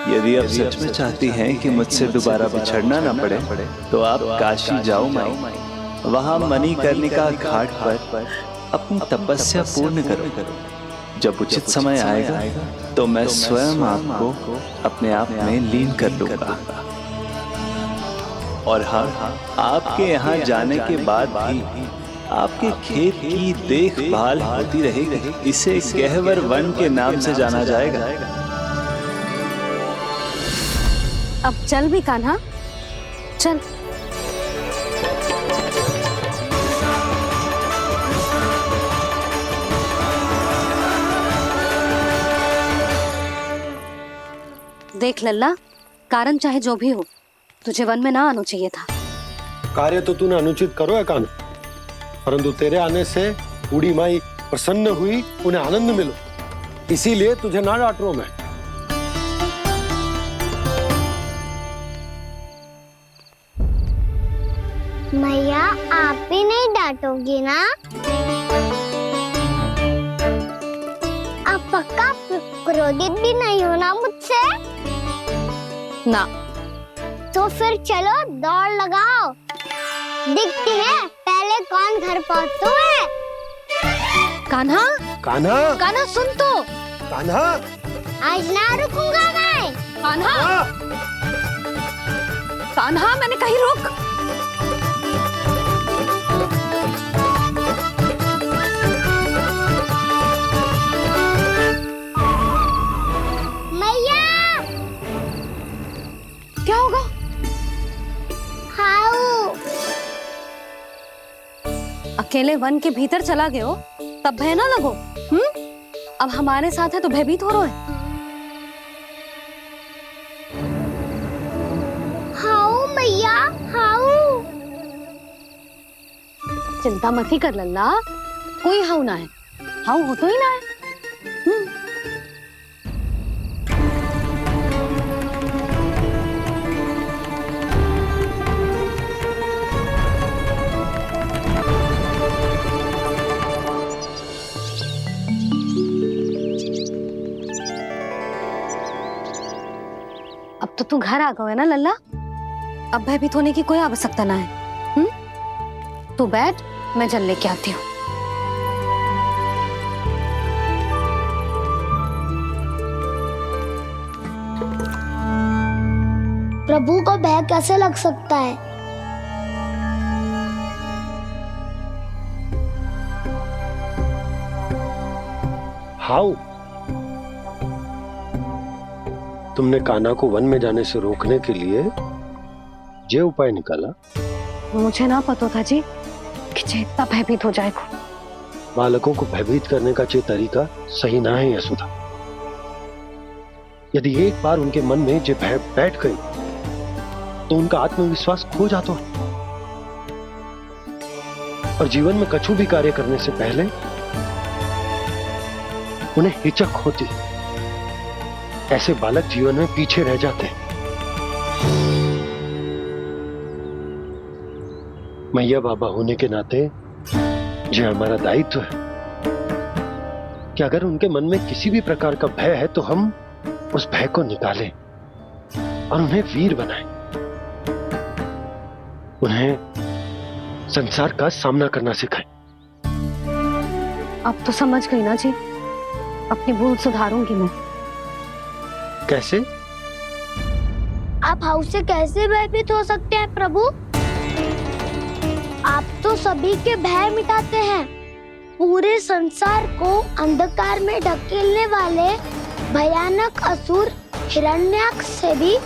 Speaker 3: यदि आप सच में चाहती हैं कि मुझसे दोबारा बिछड़ना ना पड़े तो आप काशी जाओ माई। वहां मणिकर्णिका घाट पर अपनी तपस्या पूर्ण करो। जब उचित समय आएगा तो मैं स्वयं आपको अपने आप में लीन कर लूंगा। और हाँ, आपके यहाँ जाने के बाद भी आपके खेत की देखभाल होती रहेगी। इसे गहवर वन के नाम से जाना जाएगा।
Speaker 2: अब चल भी कान्हा, चल। देख लल्ला, कारण चाहे जो भी हो, तुझे वन में ना आना चाहिए था।
Speaker 7: कार्य तो तूने अनुचित करो है कान्हा, परंतु तेरे आने से बूढ़ी माई प्रसन्न हुई, उन्हें आनंद मिलो, इसीलिए तुझे ना डांट रहा हूं मैं।
Speaker 1: मैया, आप भी नहीं डांटोगी ना? आप पक्का क्रोधित भी नहीं हो ना मुझसे?
Speaker 2: ना।
Speaker 1: तो फिर चलो दौड़ लगाओ, दिखती है पहले कौन घर पहुंचता है।
Speaker 2: कान्हा,
Speaker 7: कान्हा,
Speaker 2: कान्हा सुन तो।
Speaker 7: कान्हा,
Speaker 1: आज ना रुकूंगा मैं।
Speaker 2: कान्हा, कान्हा, मैंने कहीं रोक।
Speaker 1: मैया,
Speaker 2: क्या होगा?
Speaker 1: हाउ
Speaker 2: अकेले वन के भीतर चला गए हो तब भय ना लगो। अब हमारे साथ है तो भयभीत हो रहे हो।
Speaker 1: हाउ मैया, हाउ।
Speaker 2: चिंता मत ही कर लल्ला, कोई हाउ ना है। हाउ हो तो ही ना है। अब तो तू घर आ गया है ना लल्ला, अब भयभीत होने की कोई आवश्यकता ना है। तू बैठ, मैं जल लेके आती हूँ।
Speaker 1: प्रभु को भय कैसे लग सकता है?
Speaker 7: हाउ? तुमने कान्हा को वन में जाने से रोकने के लिए ये उपाय निकाला?
Speaker 2: मुझे ना पता था जी कि जे इतना भयभीत हो जाएगा।
Speaker 7: बालकों को भयभीत करने का ये तरीका सही ना है यशोदा। यदि एक बार उनके मन में ये भय बैठ गई तो उनका आत्मविश्वास खो जाता है और जीवन में कछु भी कार्य करने से पहले उन्हें हिचक होती। ऐसे बालक जीवन में पीछे रह जाते हैं। मैया बाबा होने के नाते यह हमारा दायित्व है कि अगर उनके मन में किसी भी प्रकार का भय है तो हम उस भय को निकालें और उन्हें वीर बनाएं, उन्हें संसार का सामना करना सिखाएं।
Speaker 2: अब तो समझ गई ना जी, अपनी भूल सुधारूंगी मैं।
Speaker 7: कैसे?
Speaker 1: आप हाउस से कैसे भयभीत हो सकते हैं प्रभु? आप तो सभी के भय मिटाते हैं। पूरे संसार को अंधकार में ढकेलने वाले भयानक असुर हिरण्याक्ष से भी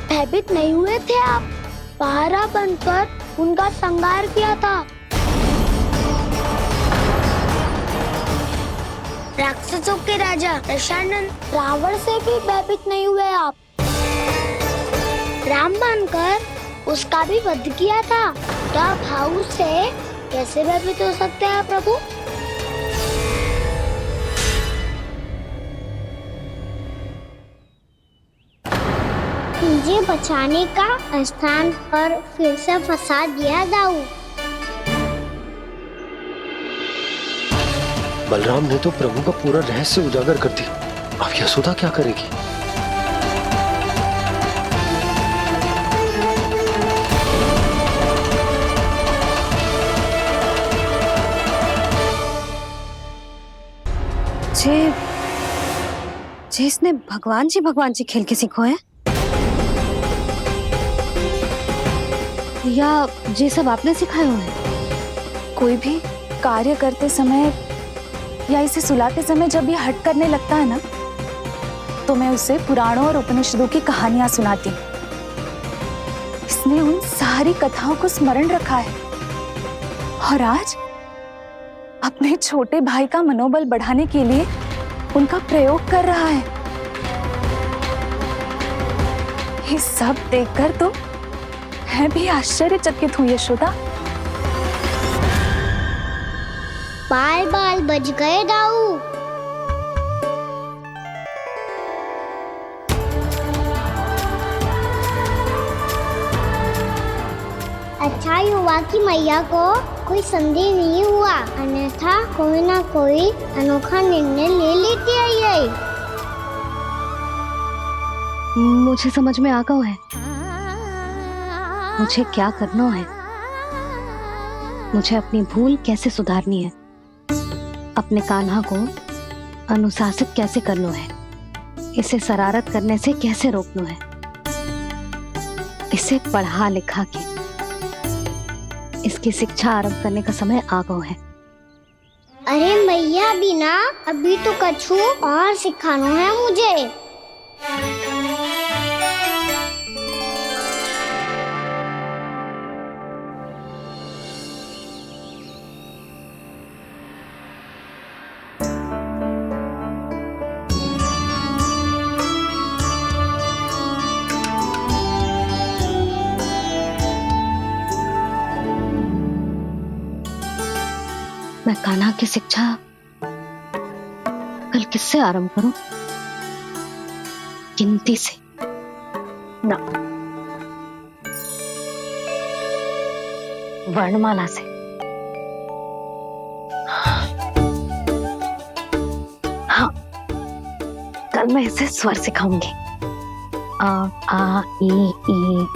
Speaker 1: भयभीत नहीं हुए थे आप। पहरा बनकर उनका संहार किया था। राक्षसों के राजा दशानन रावण से भी भयभीत नहीं हुए आप। राम बनकर उसका भी वध किया था। तो आप हाउस से कैसे भयभीत हो सकते हैं प्रभु? मुझे बचाने का स्थान पर फिर से फंसा दिया दाऊ।
Speaker 7: बलराम ने तो प्रभु का पूरा रहस्य उजागर कर दिया। अब यशोदा क्या करेगी?
Speaker 2: जे इसने भगवान जी खेल के सीखो है या जे सब आपने सिखाए हुए?
Speaker 5: कोई भी कार्य करते समय या इसे सुलाते समय जब ये हट करने लगता है ना, तो मैं उसे पुराणों और उपनिषदों की कहानियां सुनाती हूँ। इसने उन सारी कथाओं को स्मरण रखा है और आज अपने छोटे भाई का मनोबल बढ़ाने के लिए उनका प्रयोग कर रहा है। ये सब देखकर तो मैं भी आश्चर्यचकित हूँ यशोदा।
Speaker 1: बाल बाल बज गए दाऊ। अच्छा हुआ कि मैया को कोई संदेह नहीं हुआ, अन्यथा कोई ना कोई अनोखा निर्णय ले लेती है ये।
Speaker 2: मुझे समझ में आ गया है मुझे क्या करना है। मुझे अपनी भूल कैसे सुधारनी है, अपने कान्हा को अनुशासित कैसे करना है, इसे शरारत करने से कैसे रोकना है, इसे पढ़ा लिखा के इसकी शिक्षा आरंभ करने का समय आ गया है।
Speaker 1: अरे मैया बिना अभी तो कछु और सिखाना है मुझे।
Speaker 2: मैं कान्हा की शिक्षा कल किससे आरंभ करूं? गिनती से ना, वर्णमाला से। हाँ, कल मैं इसे स्वर सिखाऊंगी। आ आ ई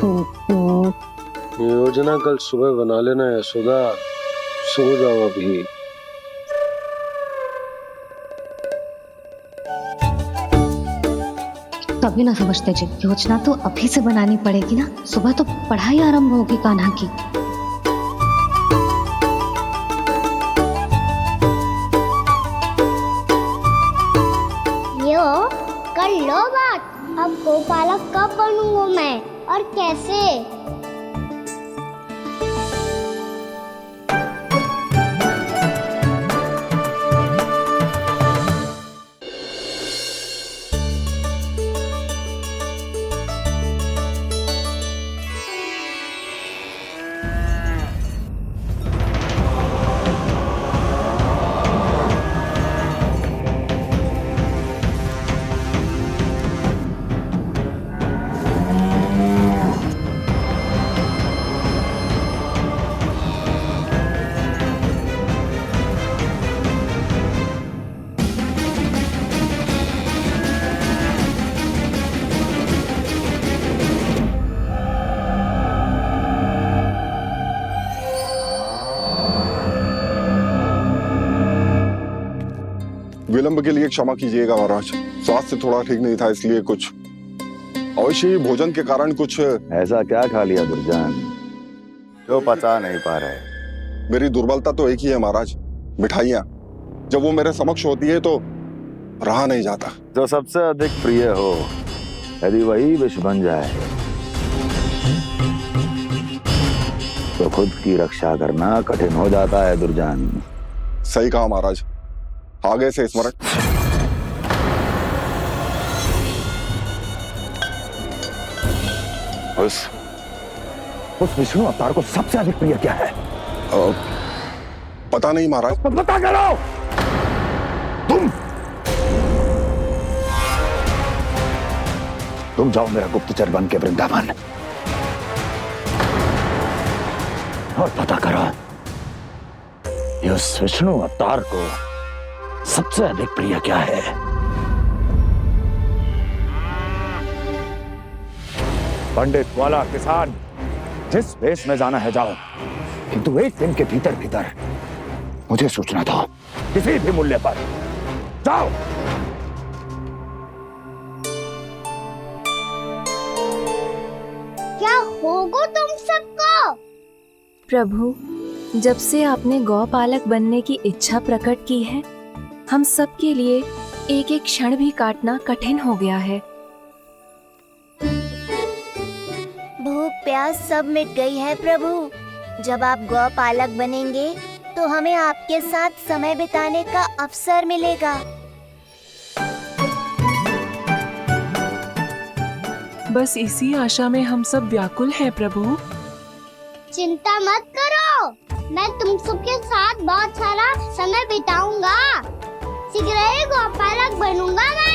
Speaker 2: ऊ।
Speaker 7: योजना कल सुबह बना लेना यशोदा, सो जाओ अभी।
Speaker 2: तभी ना समझते जी, योजना तो अभी से बनानी पड़ेगी ना। सुबह तो पढ़ाई आरंभ होगी कान्हा की।
Speaker 1: यो कर लो बात, अब गोपालक कब बनूंगा मैं और कैसे?
Speaker 12: विलंब के लिए क्षमा कीजिएगा महाराज, स्वास्थ्य थोड़ा ठीक नहीं था इसलिए कुछ अवश्य ही भोजन के कारण कुछ।
Speaker 13: ऐसा क्या खा लिया दुर्जन जो पचा नहीं पा रहे?
Speaker 12: मेरी दुर्बलता तो एक ही है महाराज, मिठाइयाँ। जब वो मेरे समक्ष होती है तो रहा नहीं जाता।
Speaker 13: जो सबसे अधिक प्रिय हो यदि वही विष बन जाए तो खुद की रक्षा करना कठिन हो जाता है दुर्जन।
Speaker 12: सही कहा महाराज, आगे से स्मरण।
Speaker 13: उस विष्णु अवतार को सबसे अधिक प्रिय क्या है?
Speaker 12: पता नहीं महाराज।
Speaker 13: पता करो। तुम जाओ मेरा गुप्तचर बन के वृंदावन और पता करो उस विष्णु अवतार को सबसे अधिक प्रिय क्या है। पंडित वाला किसान जिस वेश में जाना है जाओ, किंतु एक दिन के भीतर भीतर मुझे सूचना दो, किसी भी मूल्य पर जाओ।
Speaker 1: क्या होगा तुम सबको?
Speaker 11: प्रभु, जब से आपने गौपालक बनने की इच्छा प्रकट की है, हम सब के लिए एक एक क्षण भी काटना कठिन हो गया है।
Speaker 1: भूख प्यास सब मिट गई है प्रभु। जब आप गौपालक बनेंगे तो हमें आपके साथ समय बिताने का अवसर मिलेगा।
Speaker 11: बस इसी आशा में हम सब व्याकुल हैं प्रभु।
Speaker 1: चिंता मत करो, मैं तुम सबके साथ बहुत सारा समय बिताऊंगा। शीघ्र ही गोपालक बनूंगा मैं।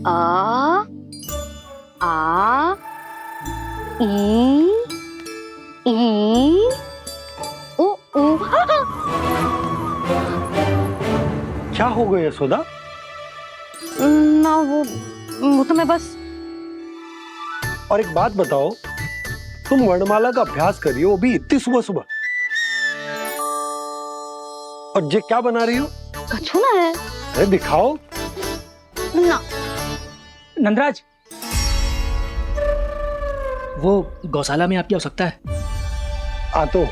Speaker 2: आ आ ई ओ ओ।
Speaker 7: क्या हो गया यशोदा?
Speaker 2: ना वो तो मैं बस।
Speaker 7: और एक बात बताओ, तुम वर्णमाला का अभ्यास कर रही हो, वो भी इतनी सुबह सुबह, और ये क्या बना रही हो?
Speaker 2: कछुआ है।
Speaker 7: अरे दिखाओ
Speaker 2: ना।
Speaker 9: नंदराज, वो गौशाला में आपकी आवश्यकता है।
Speaker 7: आ तो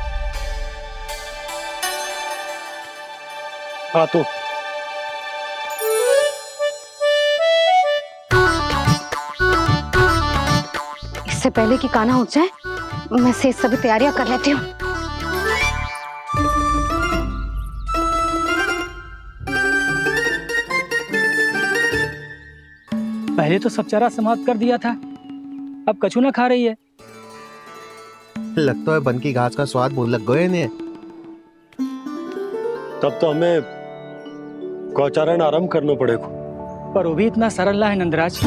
Speaker 2: इससे पहले कि कान्हा उठ जाए, मैं से सभी तैयारियां कर लेती हूँ।
Speaker 9: पहले तो सब चारा समाप्त कर दिया था, अब कछू ना खा रही है।
Speaker 14: लगता है बन की घास का स्वाद भूल लग गए ने।
Speaker 7: तब तो हमें गौचारण आरंभ करना पड़ेगा।
Speaker 9: पर वो भी इतना सरल है नंदराज।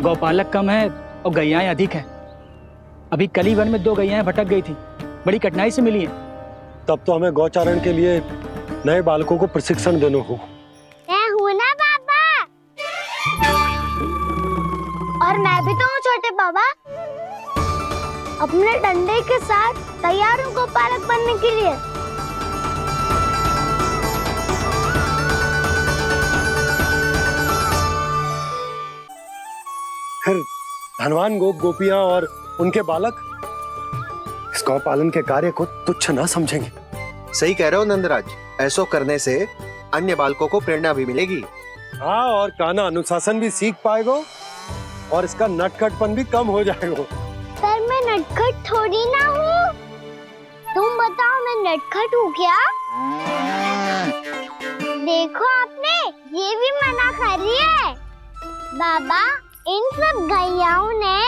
Speaker 9: गौपालक कम है और गैयाएं अधिक है। अभी कली वन में 2 गैयाएं भटक गई थी, बड़ी कठिनाई से मिली हैं।
Speaker 7: तब तो हमें गौचारण के लिए नए बालकों को प्रशिक्षण देना होगा।
Speaker 1: मैं हूँ ना बाबा, और मैं भी तो हूँ छोटे बाबा। अपने डंडे के साथ तैयार हूँ गोपालक बनने के लिए।
Speaker 7: फिर धनवान गोप गोपियां और उनके बालक इस गौ पालन के कार्य को तुच्छ न समझेंगे।
Speaker 14: सही कह रहे हो नंदराज, ऐसा करने से अन्य बालकों को प्रेरणा भी मिलेगी।
Speaker 7: हाँ, और कान्हा अनुशासन भी सीख पाएगा और इसका नटखटपन भी कम हो जाएगा।
Speaker 1: पर मैं नटखट थोड़ी ना हूँ। तुम बताओ मैं नटखट हूँ क्या? देखो आपने ये भी मना कर रही है। बाबा, इन सब गैयाओं ने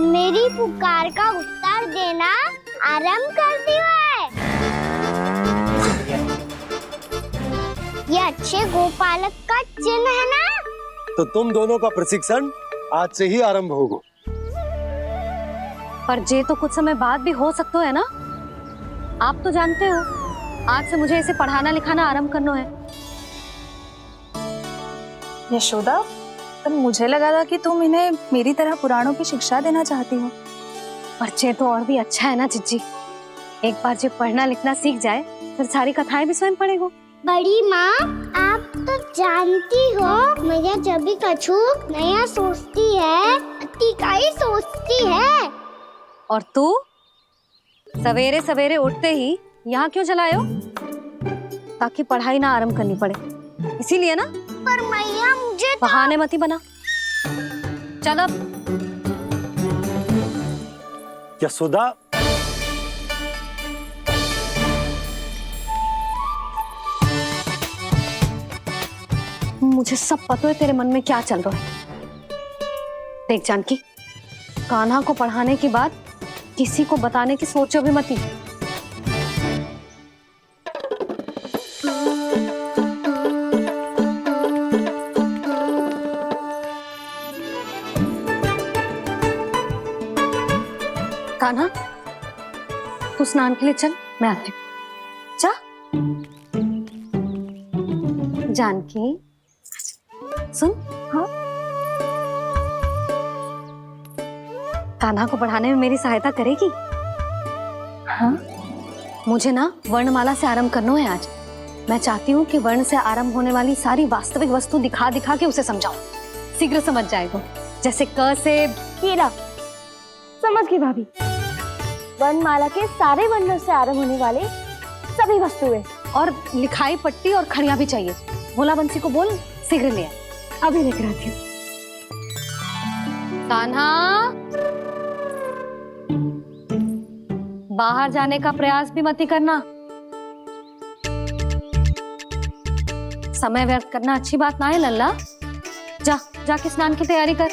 Speaker 1: मेरी पुकार का उत्तर देना आरंभ कर दिया है। ये अच्छे गोपालक का चिन्ह है ना?
Speaker 7: तो तुम दोनों का प्रशिक्षण आज से ही आरंभ होगा।
Speaker 2: पर जे तो कुछ समय बाद भी हो सकता है ना। आप तो जानते हो आज से मुझे इसे पढ़ाना लिखाना आरंभ करना है।
Speaker 5: यशोदा, तब मुझे लगा था कि तुम इन्हें मेरी तरह पुराणों की शिक्षा देना चाहती हो।
Speaker 2: पर जे तो और भी अच्छा है ना जिज्जी। एक बार जो पढ़ना लिखना सीख जाए फिर सारी कथाएं भी स्वयं पढ़ेगा।
Speaker 1: बड़ी माँ, आप तो जानती हो मैया जब भी कछु नया सोचती है अतिका ही सोचती है।
Speaker 2: और तू सवेरे सवेरे उठते ही यहाँ क्यों चलाए हो? ताकि पढ़ाई ना आरंभ करनी पड़े, इसीलिए ना।
Speaker 1: पर मैया मुझे
Speaker 2: बहाने मत ही बना। चल अब।
Speaker 7: यशोदा,
Speaker 2: मुझे सब पता है तेरे मन में क्या चल रहा है। देख जानकी, कान्हा को पढ़ाने की बात किसी को बताने की सोचो भी मत ही। कान्हा, तू स्नान के लिए चल, मैं आती हूँ। जा। जानकी सुन। हाँ, कान्हा को पढ़ाने में मेरी सहायता करेगी? हाँ, मुझे ना वर्णमाला से आरंभ करना है आज। मैं चाहती हूँ कि वर्ण से आरंभ होने वाली सारी वास्तविक वस्तु दिखा दिखा के उसे समझाऊं। शीघ्र समझ जाएगा। जैसे क से
Speaker 1: कीड़ा। समझ गई भाभी। वर्णमाला के सारे वर्णों से आरंभ होने वाले सभी वस्तुएं
Speaker 2: और लिखाई पट्टी और खड़िया भी चाहिए। भोला बंसी को बोल शीघ्र ले आए।
Speaker 1: अभी लेकर आती हूँ।
Speaker 2: कान्हा, बाहर जाने का प्रयास भी मत ही करना। समय व्यर्थ करना अच्छी बात ना है लल्ला। जा, जाके स्नान की तैयारी कर।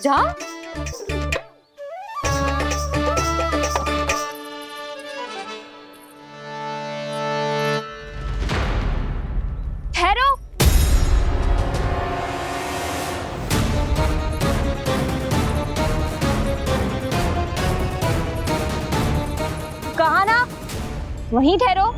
Speaker 2: जा।
Speaker 5: ठहरो। कहा ना, वहीं ठहरो।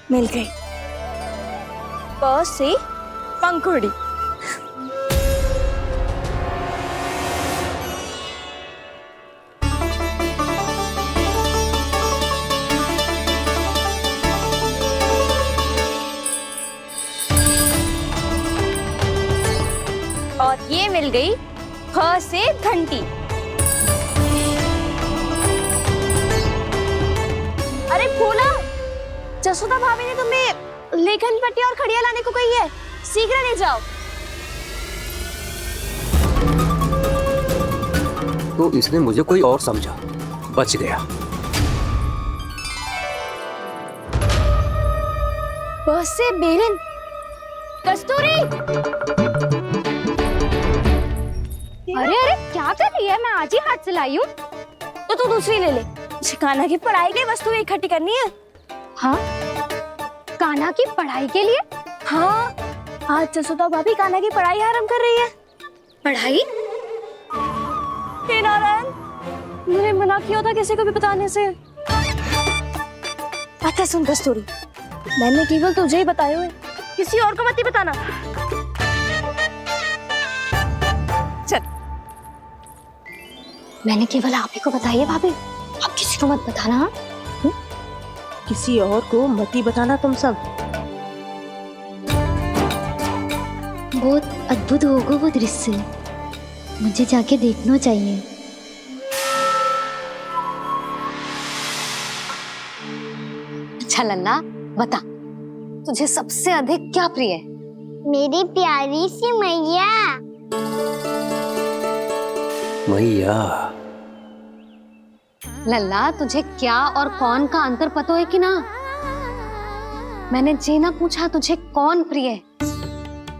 Speaker 5: मिल गई। प से पंखुड़ी। और ये मिल गई फ से घंटी। अरे फूला, जसोदा भाभी ने तुम्हें लेखन पट्टी और खड़िया लाने को कही है, शीघ्र ले जाओ।
Speaker 15: तो इसने मुझे कोई और समझा, बच गया।
Speaker 1: बस से बेरन। कस्तूरी। अरे अरे क्या कर रही है? मैं आज ही हाथ से लाई हूँ। तो तू दूसरी ले ले। कान्हा की पढ़ाई की वस्तुएं इकट्ठी करनी है। हाँ, कान्हा की पढ़ाई के लिए? हाँ, आज जसोदा भाभी कान्हा की पढ़ाई आरंभ कर रही है। पढ़ाई? हे नारायण, मैंने मना किया था किसी को भी बताने से। पता सुन कस्तूरी, मैंने केवल तुझे ही बताए हुए, किसी और को मत ही बताना।
Speaker 2: चल, मैंने केवल आप ही को बताई है भाभी, आप किसी को मत बताना।
Speaker 1: किसी और को मत ही बताना तुम सब।
Speaker 16: बहुत अद्भुत होगा वो दृश्य, मुझे जाके देखना चाहिए।
Speaker 2: अच्छा लल्ला, बता तुझे सबसे अधिक क्या प्रिय है?
Speaker 1: मेरी प्यारी सी मैया।
Speaker 15: मैया।
Speaker 2: लल्ला, तुझे क्या और कौन का अंतर पता है कि ना? मैंने जे ना पूछा तुझे कौन प्रिय है,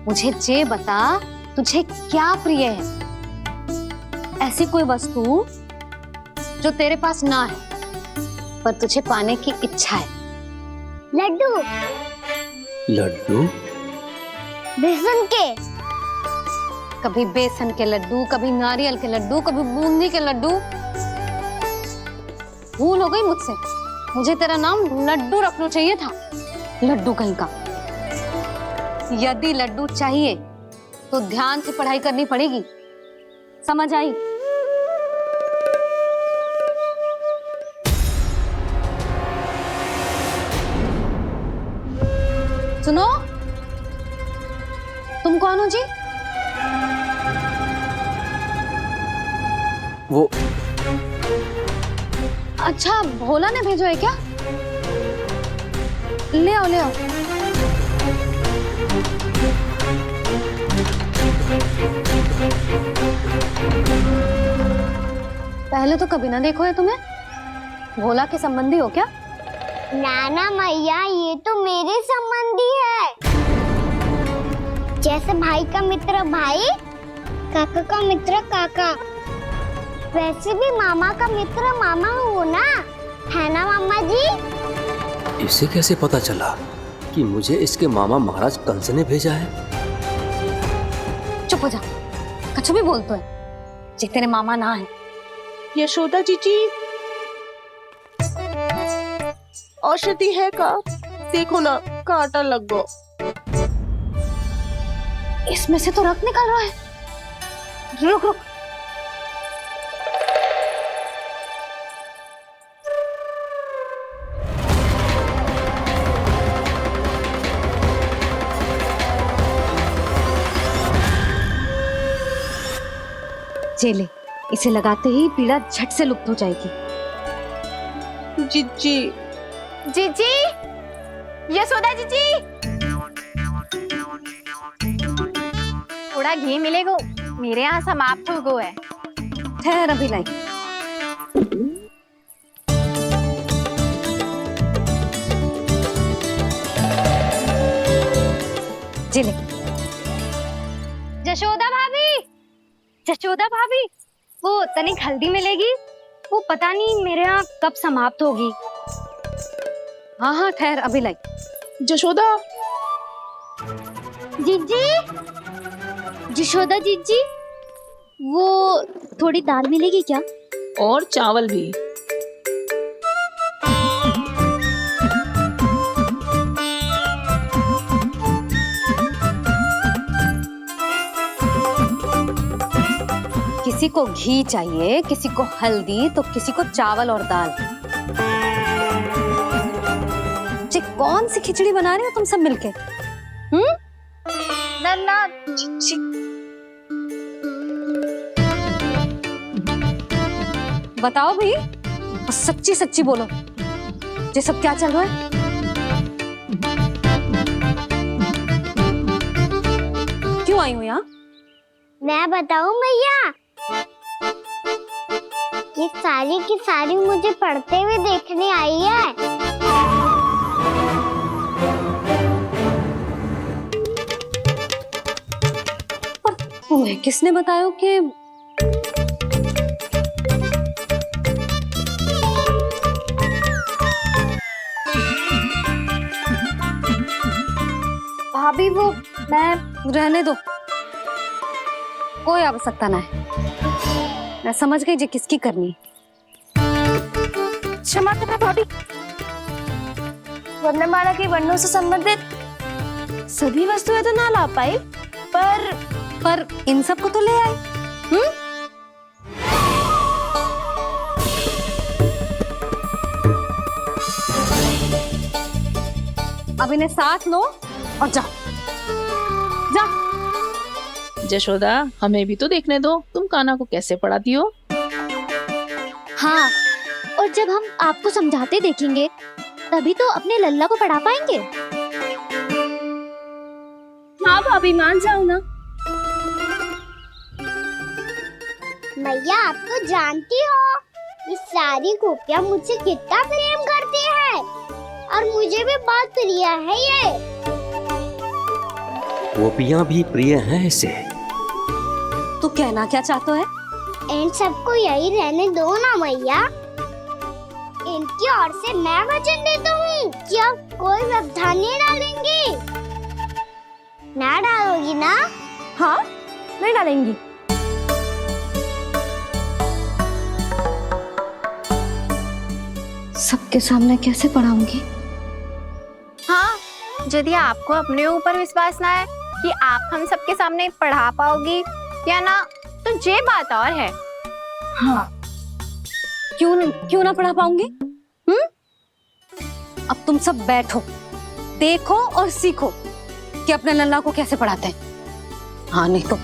Speaker 2: मुझे जे बता तुझे क्या प्रिय है। ऐसी कोई वस्तु जो तेरे पास ना है पर तुझे पाने की इच्छा है।
Speaker 1: लड्डू।
Speaker 15: लड्डू?
Speaker 1: बेसन के।
Speaker 2: कभी बेसन के लड्डू, कभी नारियल के लड्डू, कभी बूंदी के लड्डू। भूल हो गई मुझसे, मुझे तेरा नाम लड्डू रखना चाहिए था। लड्डू कहीं का। यदि लड्डू चाहिए तो ध्यान से पढ़ाई करनी पड़ेगी, समझ आई? सुनो, तुम कौन हो जी?
Speaker 15: वो
Speaker 2: अच्छा, भोला ने भेजो है क्या? ले आओ ले आओ। पहले तो कभी ना देखो है तुम्हें। भोला के संबंधी हो क्या?
Speaker 1: नाना मैया, ये तो मेरे संबंधी है। जैसे भाई का मित्र भाई, काका का मित्र काका, वैसे भी मामा का मित्र मामा हो ना, है ना मामा जी?
Speaker 15: इसे कैसे पता चला कि मुझे इसके मामा महाराज कंस ने भेजा है?
Speaker 2: चुप हो जा, कछु भी बोलते है जे तेरे मामा ना है।
Speaker 10: यशोदा जीजी, औषधि है का? देखो ना, कांटा लग गो।
Speaker 2: इसमें से तो रक्त निकल रहा है। रुक रुक। चले, इसे लगाते ही पीड़ा झट से लुप्त हो जाएगी।
Speaker 10: जीजी,
Speaker 1: जीजी, यशोदा जीजी, थोड़ा घी मिलेगा? मेरे यहाँ समाप्त हो गया है।
Speaker 2: ठहर अभी लाई। जिले।
Speaker 1: यशोदा भाभी, यशोदा भाभी, वो तनिक हल्दी मिलेगी? वो पता नहीं मेरे यहाँ कब समाप्त होगी।
Speaker 2: हाँ हाँ ठहर अभी लाई।
Speaker 10: यशोदा।
Speaker 16: जीजी, यशोदा जीजी, वो थोड़ी दाल मिलेगी क्या?
Speaker 11: और चावल भी।
Speaker 2: किसी को घी चाहिए, किसी को हल्दी, तो किसी को चावल और दाल। जी कौन सी खिचड़ी बना रहे हो तुम सब मिलके?
Speaker 1: नन्ना,
Speaker 2: बताओ भाई, और सच्ची सच्ची बोलो, ये सब क्या चल रहा है? क्यों आई हो यहाँ?
Speaker 1: मैं बताऊं भैया, ये सारी की सारी मुझे पढ़ते हुए देखने आई है।
Speaker 2: तुम्हें किसने बताया कि भाभी? वो मैं रहने दो, कोई आवश्यकता ना है। मैं समझ गई जी किसकी करनी।
Speaker 1: क्षमा करना भाभी,
Speaker 11: वर्णमाला के वर्णों से संबंधित सभी वस्तुएं तो ना ला पाई, पर
Speaker 2: इन सब को तो ले आए। अब इन्हें साथ लो और जाओ। जा।
Speaker 17: जशोदा, हमें भी तो देखने दो तुम कान्हा को कैसे पढ़ाती हो।
Speaker 16: हाँ, और जब हम आपको समझाते देखेंगे तभी तो अपने लल्ला को पढ़ा पाएंगे।
Speaker 11: हाँ भाभी, मान जाओ ना।
Speaker 1: मैया, आप तो जानती हो ये सारी गोपियाँ मुझसे कितना प्रेम करती है और मुझे भी बहुत प्रिय है ये।
Speaker 15: गोपियाँ भी प्रिय हैं इसे।
Speaker 2: तू कहना क्या चाहता है?
Speaker 1: इन सबको यही रहने दो ना मैया। इनकी ओर से मैं वचन देता हूँ कि अब कोई व्यवधान नहीं डालेंगी। ना डालोगी ना?
Speaker 11: हाँ, नहीं डालेंगी।
Speaker 2: सबके सामने कैसे पढ़ाऊंगी?
Speaker 18: हाँ, यदि आपको अपने ऊपर विश्वास ना है कि आप हम सबके सामने पढ़ा पाओगी या ना, तो ये बात और है।
Speaker 2: हाँ, क्यों ना पढ़ा पाऊंगी? अब तुम सब बैठो, देखो और सीखो कि अपने लल्ला को कैसे पढ़ाते हैं। हाँ, नहीं तो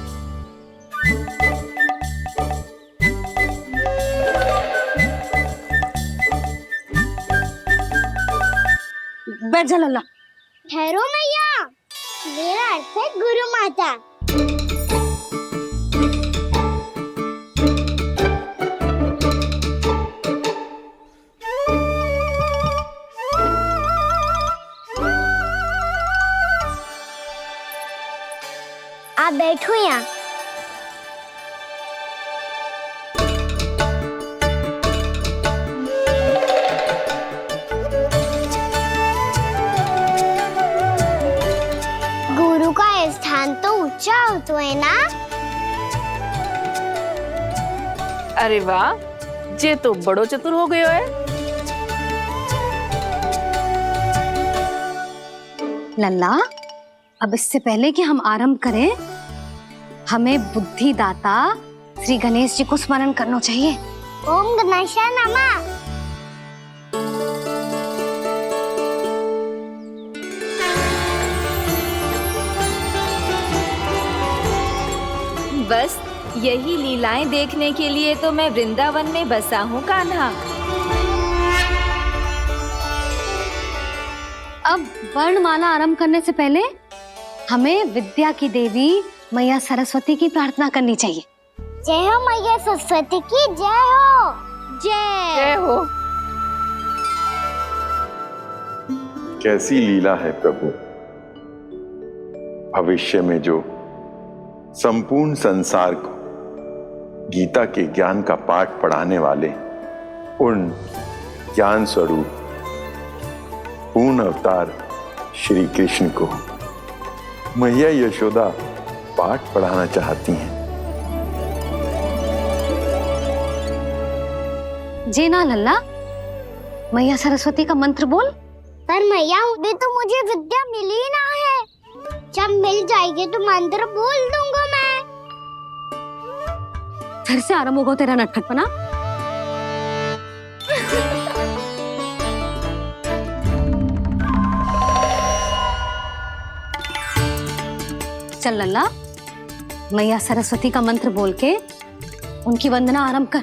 Speaker 2: बैठ जा लल्ला।
Speaker 1: ठहरो मैया, मेरा अर्थ है गुरु माता। आप बैठो यहाँ। गुरु का स्थान तो ऊंचा होता है ना?
Speaker 17: अरे वाह, जे तो बड़ो चतुर हो गयो है।
Speaker 2: लल्ला, अब इससे पहले कि हम आरंभ करें, हमें बुद्धिदाता श्री गणेश जी को स्मरण करना चाहिए।
Speaker 1: ओम गणेशाय नमः।
Speaker 6: बस यही लीलाएं देखने के लिए तो मैं वृंदावन में बसा हूँ कान्हा।
Speaker 2: अब वर्णमाला आरंभ करने से पहले हमें विद्या की देवी मैया सरस्वती की प्रार्थना करनी चाहिए।
Speaker 1: जय हो मैया सरस्वती की, जय हो।
Speaker 17: जय हो।
Speaker 12: कैसी लीला है प्रभु। भविष्य में जो संपूर्ण संसार को गीता के ज्ञान का पाठ पढ़ाने वाले उन ज्ञान स्वरूप पूर्ण अवतार श्री कृष्ण को मैया यशोदा पाठ पढ़ाना चाहती हैं।
Speaker 2: जी ना लल्ला, मैया सरस्वती का मंत्र बोल।
Speaker 1: पर मैया, अभी तो मुझे विद्या मिली ना है। जब मिल जाएगी तो मंत्र बोल दूंगा मैं।
Speaker 2: फिर से आरंभ होगा तेरा नटखटपना। चल लल्ला, मैया सरस्वती का मंत्र बोल के उनकी वंदना आरंभ कर।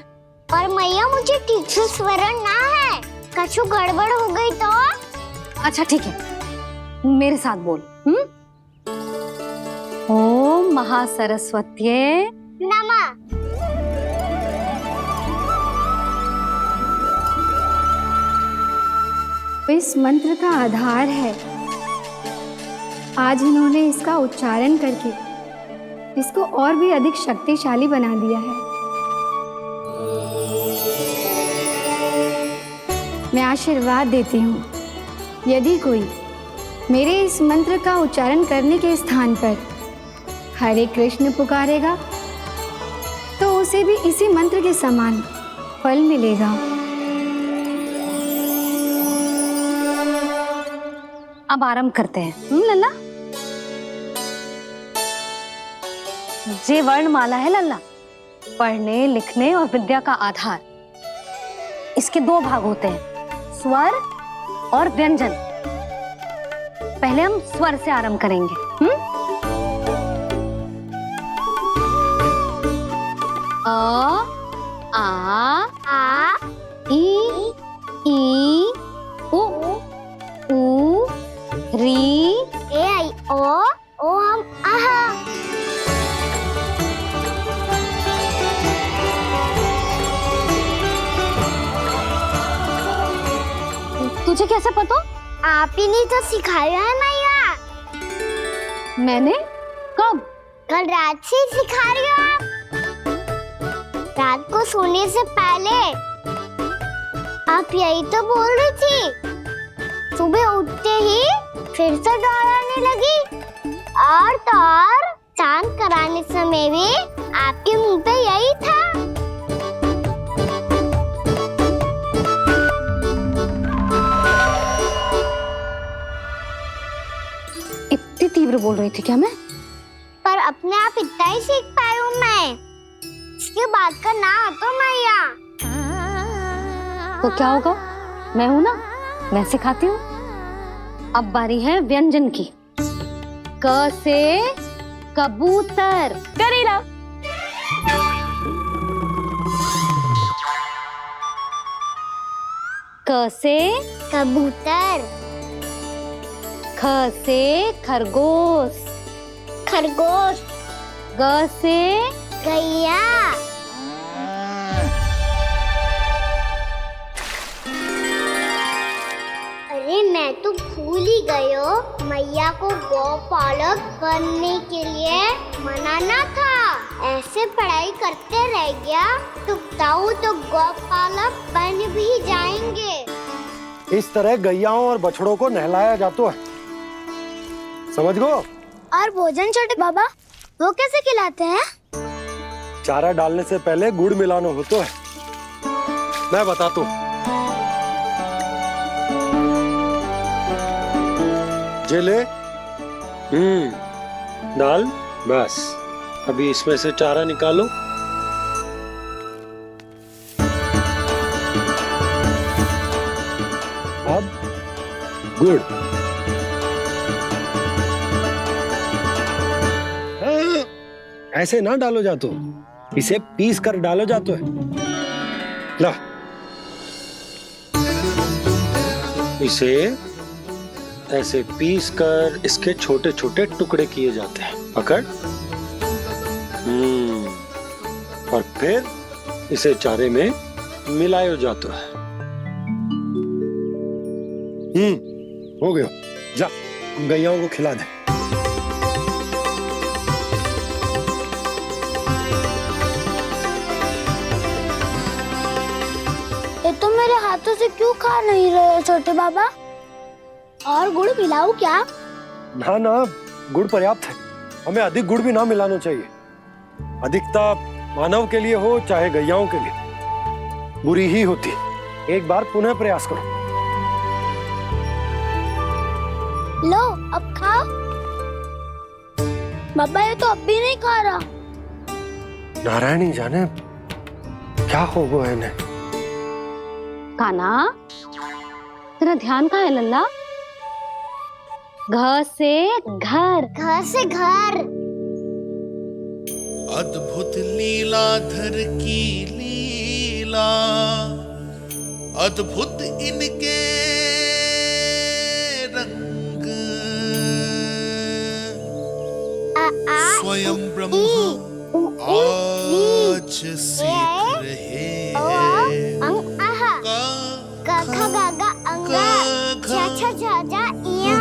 Speaker 1: पर मैया, मुझे ठीक से स्मरण ना है, कछु गड़बड़ हो गई तो?
Speaker 2: अच्छा ठीक है, मेरे साथ बोल। ओम महासरस्वत्यै
Speaker 1: नमः।
Speaker 19: इस मंत्र का आधार है। आज इन्होंने इसका उच्चारण करके इसको और भी अधिक शक्तिशाली बना दिया है। मैं आशीर्वाद देती हूँ, यदि कोई मेरे इस मंत्र का उच्चारण करने के स्थान पर हरे कृष्ण पुकारेगा तो उसे भी इसी मंत्र के समान फल मिलेगा।
Speaker 2: अब आरंभ करते हैं। लल्ला, ये वर्णमाला है लल्ला, पढ़ने लिखने और विद्या का आधार। इसके दो भाग होते हैं, स्वर और व्यंजन। पहले हम स्वर से आरंभ करेंगे। अ, आ, ई, उ, री,
Speaker 1: ए आई ओ हम आहा।
Speaker 2: तुझे कैसे पता?
Speaker 1: आप ही ने तो सिखाया है मैया।
Speaker 2: मैंने? कब?
Speaker 1: कल रात से सिखा रही हो आप। रात को सोने से पहले आप यही तो बोल रही थी। सुबह उठते ही फिर से दोहराने लगी। और तो और चांद कराने समय भी आपके मुंह पे यही था।
Speaker 2: इतनी तीव्र बोल रही थी क्या मैं?
Speaker 1: पर अपने आप इतना ही सीख पाई हूँ मैं। इसके बाद का ना तो मैया।
Speaker 2: तो क्या होगा? मैं हूं ना, मैं सिखाती हूँ। अब बारी है व्यंजन की। क से कबूतर।
Speaker 11: करेला।
Speaker 2: क से
Speaker 1: कबूतर।
Speaker 2: ख से खरगोश।
Speaker 1: खरगोश।
Speaker 2: ग से
Speaker 1: गैया। अरे मैं तो भूल ही गई हूँ, मैया को गौपालक बनने के लिए मनाना था। ऐसे पढ़ाई करते रह गया तो ताऊ तो गौपालक बन भी जाएंगे।
Speaker 7: इस तरह गैयाओं और बछड़ों को नहलाया जाता है, समझ गो?
Speaker 1: और भोजन छोटे बाबा वो कैसे खिलाते हैं?
Speaker 7: चारा डालने से पहले गुड़ मिलाना होता है। मैं बताता हूँ। जे ले, डाल, बस। अभी इसमें से चारा निकालो। अब गुड़। ऐसे ना डालो जातो, इसे पीस कर डालो जातो है। ला, इसे ऐसे पीस कर इसके छोटे छोटे टुकड़े किए जाते हैं। पकड़। और फिर इसे चारे में मिलाया जाता है। हो गया। जा, गैयाओं को खिला दे।
Speaker 1: ये तो मेरे हाथों से क्यों खा नहीं रहे छोटे बाबा? और गुड़ मिलाऊं क्या?
Speaker 7: ना ना, गुड़ पर्याप्त है। हमें अधिक गुड़ भी ना मिलाना चाहिए। अधिकता मानव के लिए हो चाहे गैयाओं के लिए बुरी ही होती। एक बार पुनः प्रयास करो।
Speaker 1: लो अब खाओ। बाबा ये तो अब भी नहीं खा रहा।
Speaker 7: नारायणी जाने क्या हो गया है इन्हें।
Speaker 2: कान्हा, तेरा ध्यान कहाँ है लल्ला? घ से घर।
Speaker 1: घर से घर।
Speaker 20: अद्भुत लीलाधर की लीला, अद्भुत इनके रंग, स्वयं ब्रह्मा आज सीख रहे हैं।
Speaker 1: गा गा गा अंगा, छा छा झा झा इया,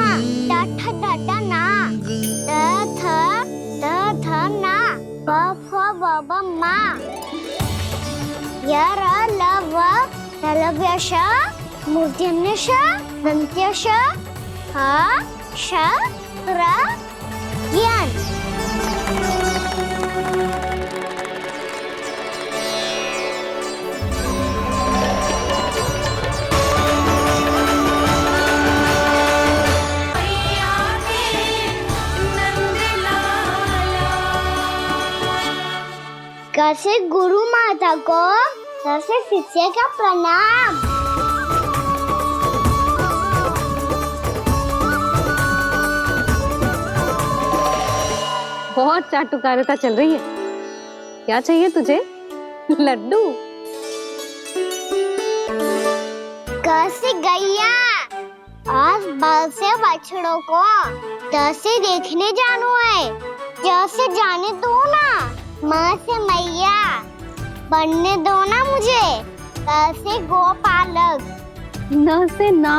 Speaker 1: डा ठा डा डा ना, द थ ना, ब फ ब ब मा, य र ल व ललव्य श, मूर्धन्य श, दन्त्य श, ह श र ज्ञान। क से गुरु माता को, स से शिष्य का प्रणाम।
Speaker 2: बहुत चाटुकारिता चल रही है। क्या चाहिए तुझे? लड्डू?
Speaker 1: क से गैया, आज बल से बछड़ों को, द से देखने जानो है, ज से जाने दो ना, म से मैया बनने दो ना मुझे, त से गोपालक,
Speaker 2: न से ना,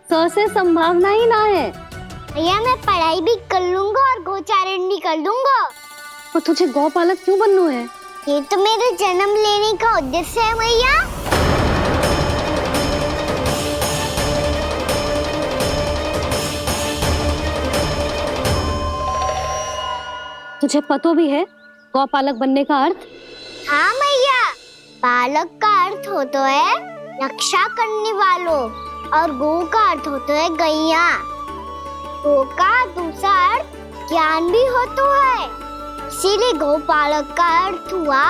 Speaker 2: स से संभावना ही ना है।
Speaker 1: भैया मैं पढ़ाई भी कर लूंगा और गोचारण भी कर दूंगा।
Speaker 2: तो तुझे गौपालक क्यों बनना है?
Speaker 1: ये तो मेरे जन्म लेने का उद्देश्य है भैया।
Speaker 2: तुझे पता भी है गौपालक बनने का अर्थ?
Speaker 1: हाँ भैया, पालक का अर्थ होता है रक्षा करने वालों और गो का अर्थ होता है गैया। गो का दूसरा अर्थ ज्ञान भी होता है, इसीलिए गोपालक का अर्थ हुआ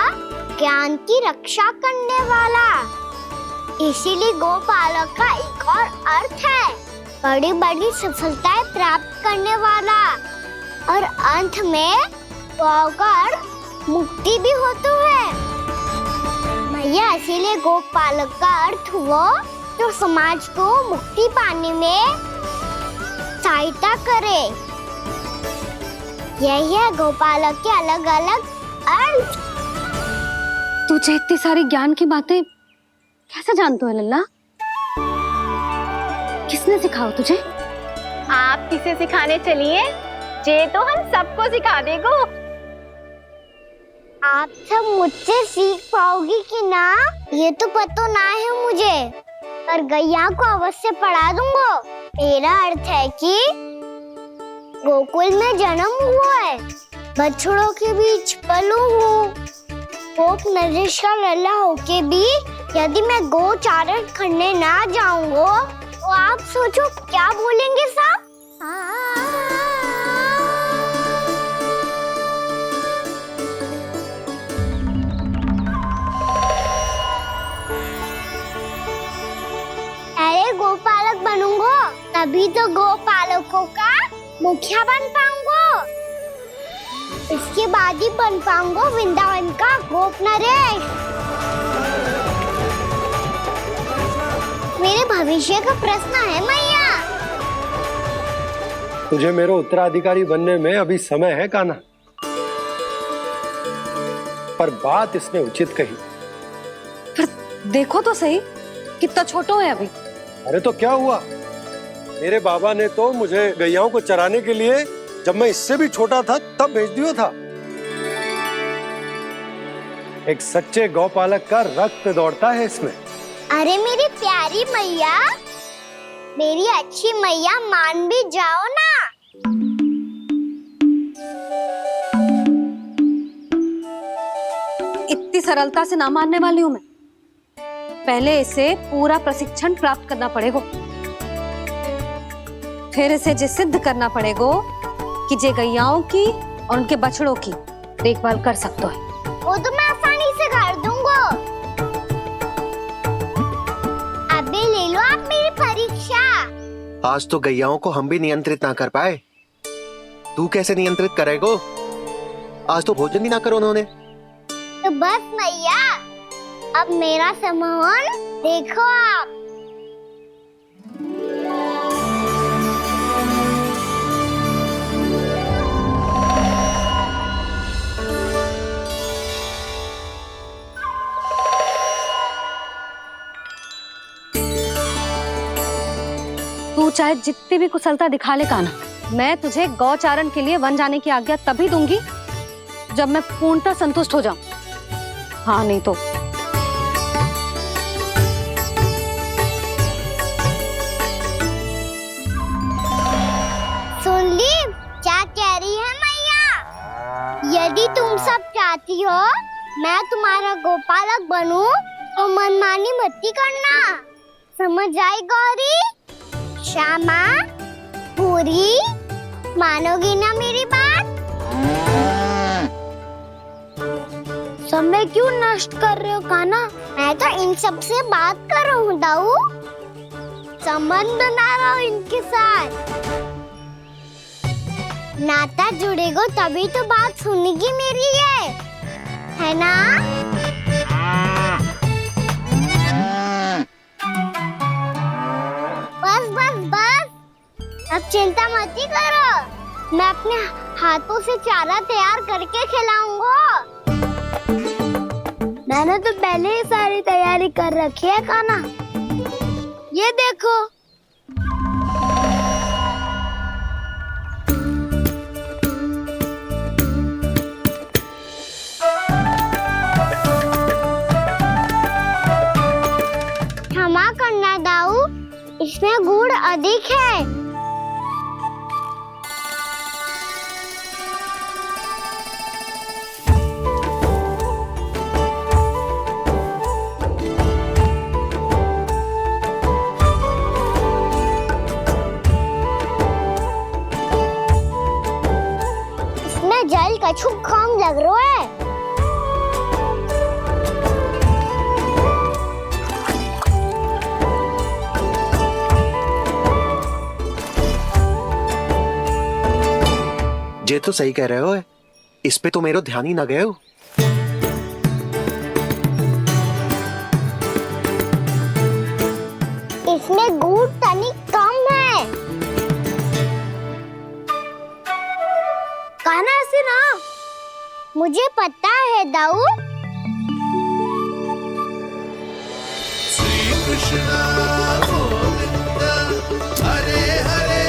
Speaker 1: ज्ञान की रक्षा करने वाला। इसीलिए गोपालक का एक और अर्थ है बड़ी बड़ी सफलताएं प्राप्त करने वाला, और अंत में गौ का अर्थ मुक्ति भी होता है भैया। इसीलिए गोपालक का अर्थ हुआ जो समाज को मुक्ति पाने में सहायता करे। यही है गोपालक के अलग अलग अर्थ।
Speaker 2: तुझे इतनी सारी ज्ञान की बातें कैसे जानते हो लल्ला? किसने सिखाओ तुझे?
Speaker 18: आप किसे सिखाने चलिए, जे तो हम सबको सिखा देगो।
Speaker 1: आप सब मुझसे सीख पाओगी कि ना ये तो पता ना है मुझे, पर गैया को अवश्य पढ़ा दूंगा। मेरा अर्थ है कि गोकुल में जन्म हुआ है, बछड़ों के बीच पलू हूँ, गोप नरेश का लल्ला होके भी यदि मैं गोचारण करने ना जाऊंगा तो आप सोचो क्या बोलेंगे साहब? अरे गोपालक बनूंगा तभी तो गोपालकों का मुखिया बन पाऊंगा, इसके बाद ही बन पाऊंगा वृंदावन का गोप नरेश। मेरे भविष्य का प्रश्न है मैया।
Speaker 7: तुझे मेरा उत्तराधिकारी बनने में अभी समय है कान्हा, पर बात इसने उचित कही।
Speaker 2: पर देखो तो सही कितना छोटो है अभी।
Speaker 7: अरे तो क्या हुआ, मेरे बाबा ने तो मुझे गैयाओं को चराने के लिए जब मैं इससे भी छोटा था तब भेज दिया था। एक सच्चे गौपालक का रक्त दौड़ता है इसमें।
Speaker 1: अरे मेरी प्यारी मैया, मेरी अच्छी मैया, मान भी जाओ ना।
Speaker 2: इतनी सरलता से ना मानने वाली हूँ मैं। पहले इसे पूरा प्रशिक्षण प्राप्त करना पड़ेगा, फिर इसे जे सिद्ध करना पड़ेगा कि जे गैयाओं की और उनके बछड़ों की देखभाल कर सकता है।
Speaker 1: वो तो मैं आसानी से कर दूंगा। अबे ले लो आप मेरी परीक्षा।
Speaker 14: आज तो गैयाओं को हम भी नियंत्रित ना कर पाए, तू कैसे नियंत्रित करेगो? आज तो भोजन ही ना करो उन्होंने।
Speaker 1: तो बस मैया, अब मेरा सम्मान देखो आप।
Speaker 2: तू चाहे जितनी भी कुशलता दिखा ले कान्हा, मैं तुझे गौचारण के लिए वन जाने की आज्ञा तभी दूंगी जब मैं पूर्णतः संतुष्ट हो जाऊं। हाँ नहीं तो
Speaker 1: सुन ली क्या कह रही है मैया? यदि तुम सब चाहती हो मैं तुम्हारा गोपालक बनूं तो मनमानी मत करना, समझ आई गौरी? श्यामा, पूरी, मानोगी ना मेरी बात? हमें क्यों नष्ट कर रहे हो कान्हा? मैं तो इन सब से बात कर रहा हूँ दाऊ, संबंध बना रहा हूँ इनके साथ। नाता जुड़ेगा तभी तो बात सुनेगी मेरी है ना? बस बस बस, अब चिंता मत ही करो, मैं अपने हाथों से चारा तैयार करके खिलाऊंगा। मैंने तो पहले ही सारी तैयारी कर रखी है कान्हा, ये देखो। क्षमा करना दाऊ, इसमें गुड़ अधिक है। इसमें जल कछु कम लग रहा है।
Speaker 14: ये तो सही कह रहे हो, इस पे तो मेरा ध्यान ही ना गए हो।
Speaker 1: इसमें गुड़ तनिक कम है। कान्हा ऐसे ना, मुझे पता है दाऊ।
Speaker 20: श्री कृष्ण गोविंद हरे हरे,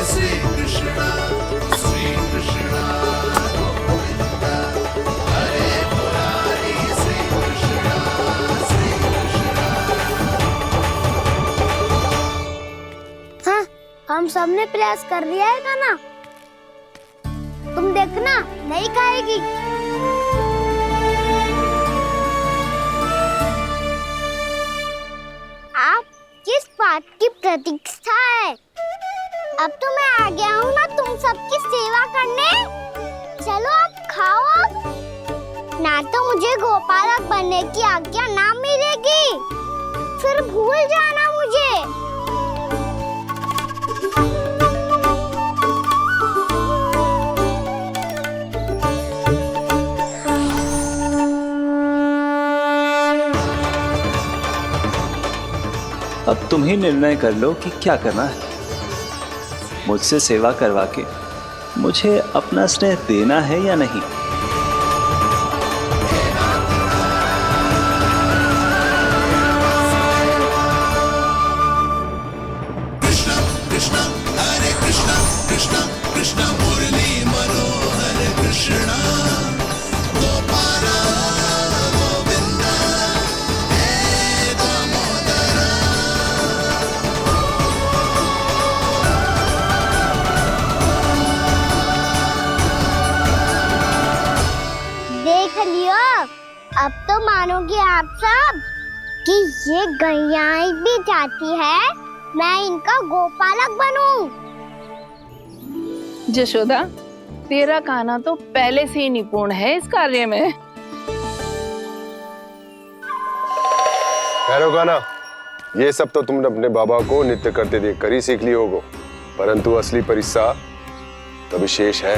Speaker 20: श्री कृष्ण गोविंद हरे मुरारी, श्री कृष्ण
Speaker 1: हाँ, हम सबने प्रयास कर लिया है कान्हा, तुम देखना नहीं खाएगी। आप किस बात की प्रतीक्षा है? अब तो मैं आ गया हूँ ना तुम सबकी सेवा करने। चलो अब खाओ अब। ना तो मुझे गोपालक बनने की आज्ञा ना मिलेगी, फिर भूल जाना मुझे।
Speaker 3: अब तुम ही निर्णय कर लो कि क्या करना है। मुझसे सेवा करवा के मुझे अपना स्नेह देना है या नहीं।
Speaker 20: कृष्ण कृष्ण हरे कृष्ण, कृष्ण कृष्ण मुरली मनोहर कृष्ण, गोपाल गोविंद हे दामोदर।
Speaker 1: देख लियो, अब तो मानोगे आप सब कि ये गैयाएं भी चाहती है मैं इनका गोपालक बनूं।
Speaker 17: जशोदा, तेरा कान्हा तो पहले से ही निपुण है इस कार्य में।
Speaker 21: खैर गाना, ये सब तो तुमने अपने बाबा को नृत्य करते देख कर ही सीख ली होगो, परंतु असली परिस्सा तो विशेष है।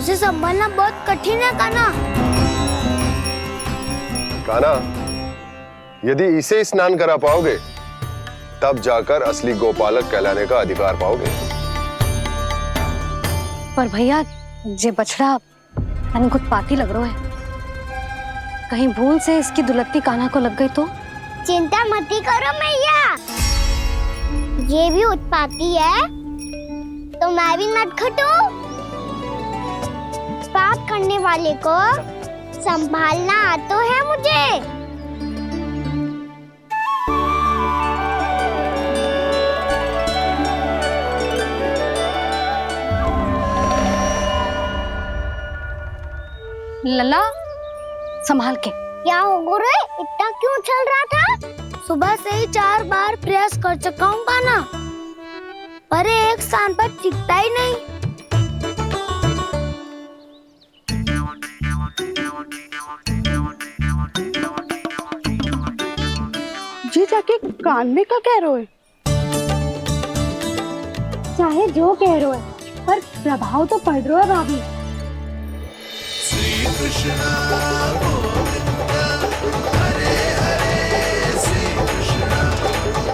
Speaker 1: उसे संभालना बहुत कठिन है कान्हा।
Speaker 21: कान्हा, यदि इसे स्नान करा पाओगे तब जाकर असली गोपालक कहलाने का अधिकार पाओगे।
Speaker 2: पर भैया, ये बछड़ा उत्पाती लग रहा है, कहीं भूल से इसकी दुलत्ती कान्हा को लग गई तो?
Speaker 1: चिंता मत करो मैया, ये भी उत्पाती है तो मैं भी नटखट हूँ। बात करने वाले को संभालना आता है मुझे।
Speaker 2: लला, संभाल के।
Speaker 1: क्या हो गुरु, इतना क्यों चल रहा था? सुबह से ही 4 बार प्रयास कर चुका हूँ कान्हा। पर ये एक स्थान पर टिकता ही नहीं।
Speaker 10: जी जाके कान में का कह रहे हो?
Speaker 1: चाहे जो कह रहे हो पर प्रभाव तो पड़ रहा है भाभी।
Speaker 20: श्री कृष्ण गोविंद हरे हरे श्री कृष्ण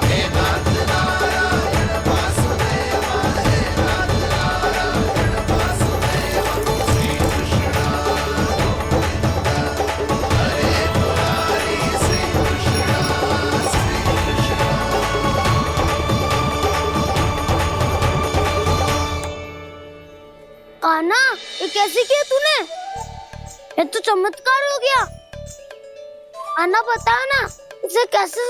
Speaker 20: हे नाथ नारायण वासुदेवा हे नाथ नारायण वासुदेवा श्री कृष्ण गोविंद हरे मुरारी श्री कृष्ण
Speaker 1: कान्हा, ये कैसे किया तूने? ये तो चमत्कार हो गया। कान्हा बता ना, इसे कैसे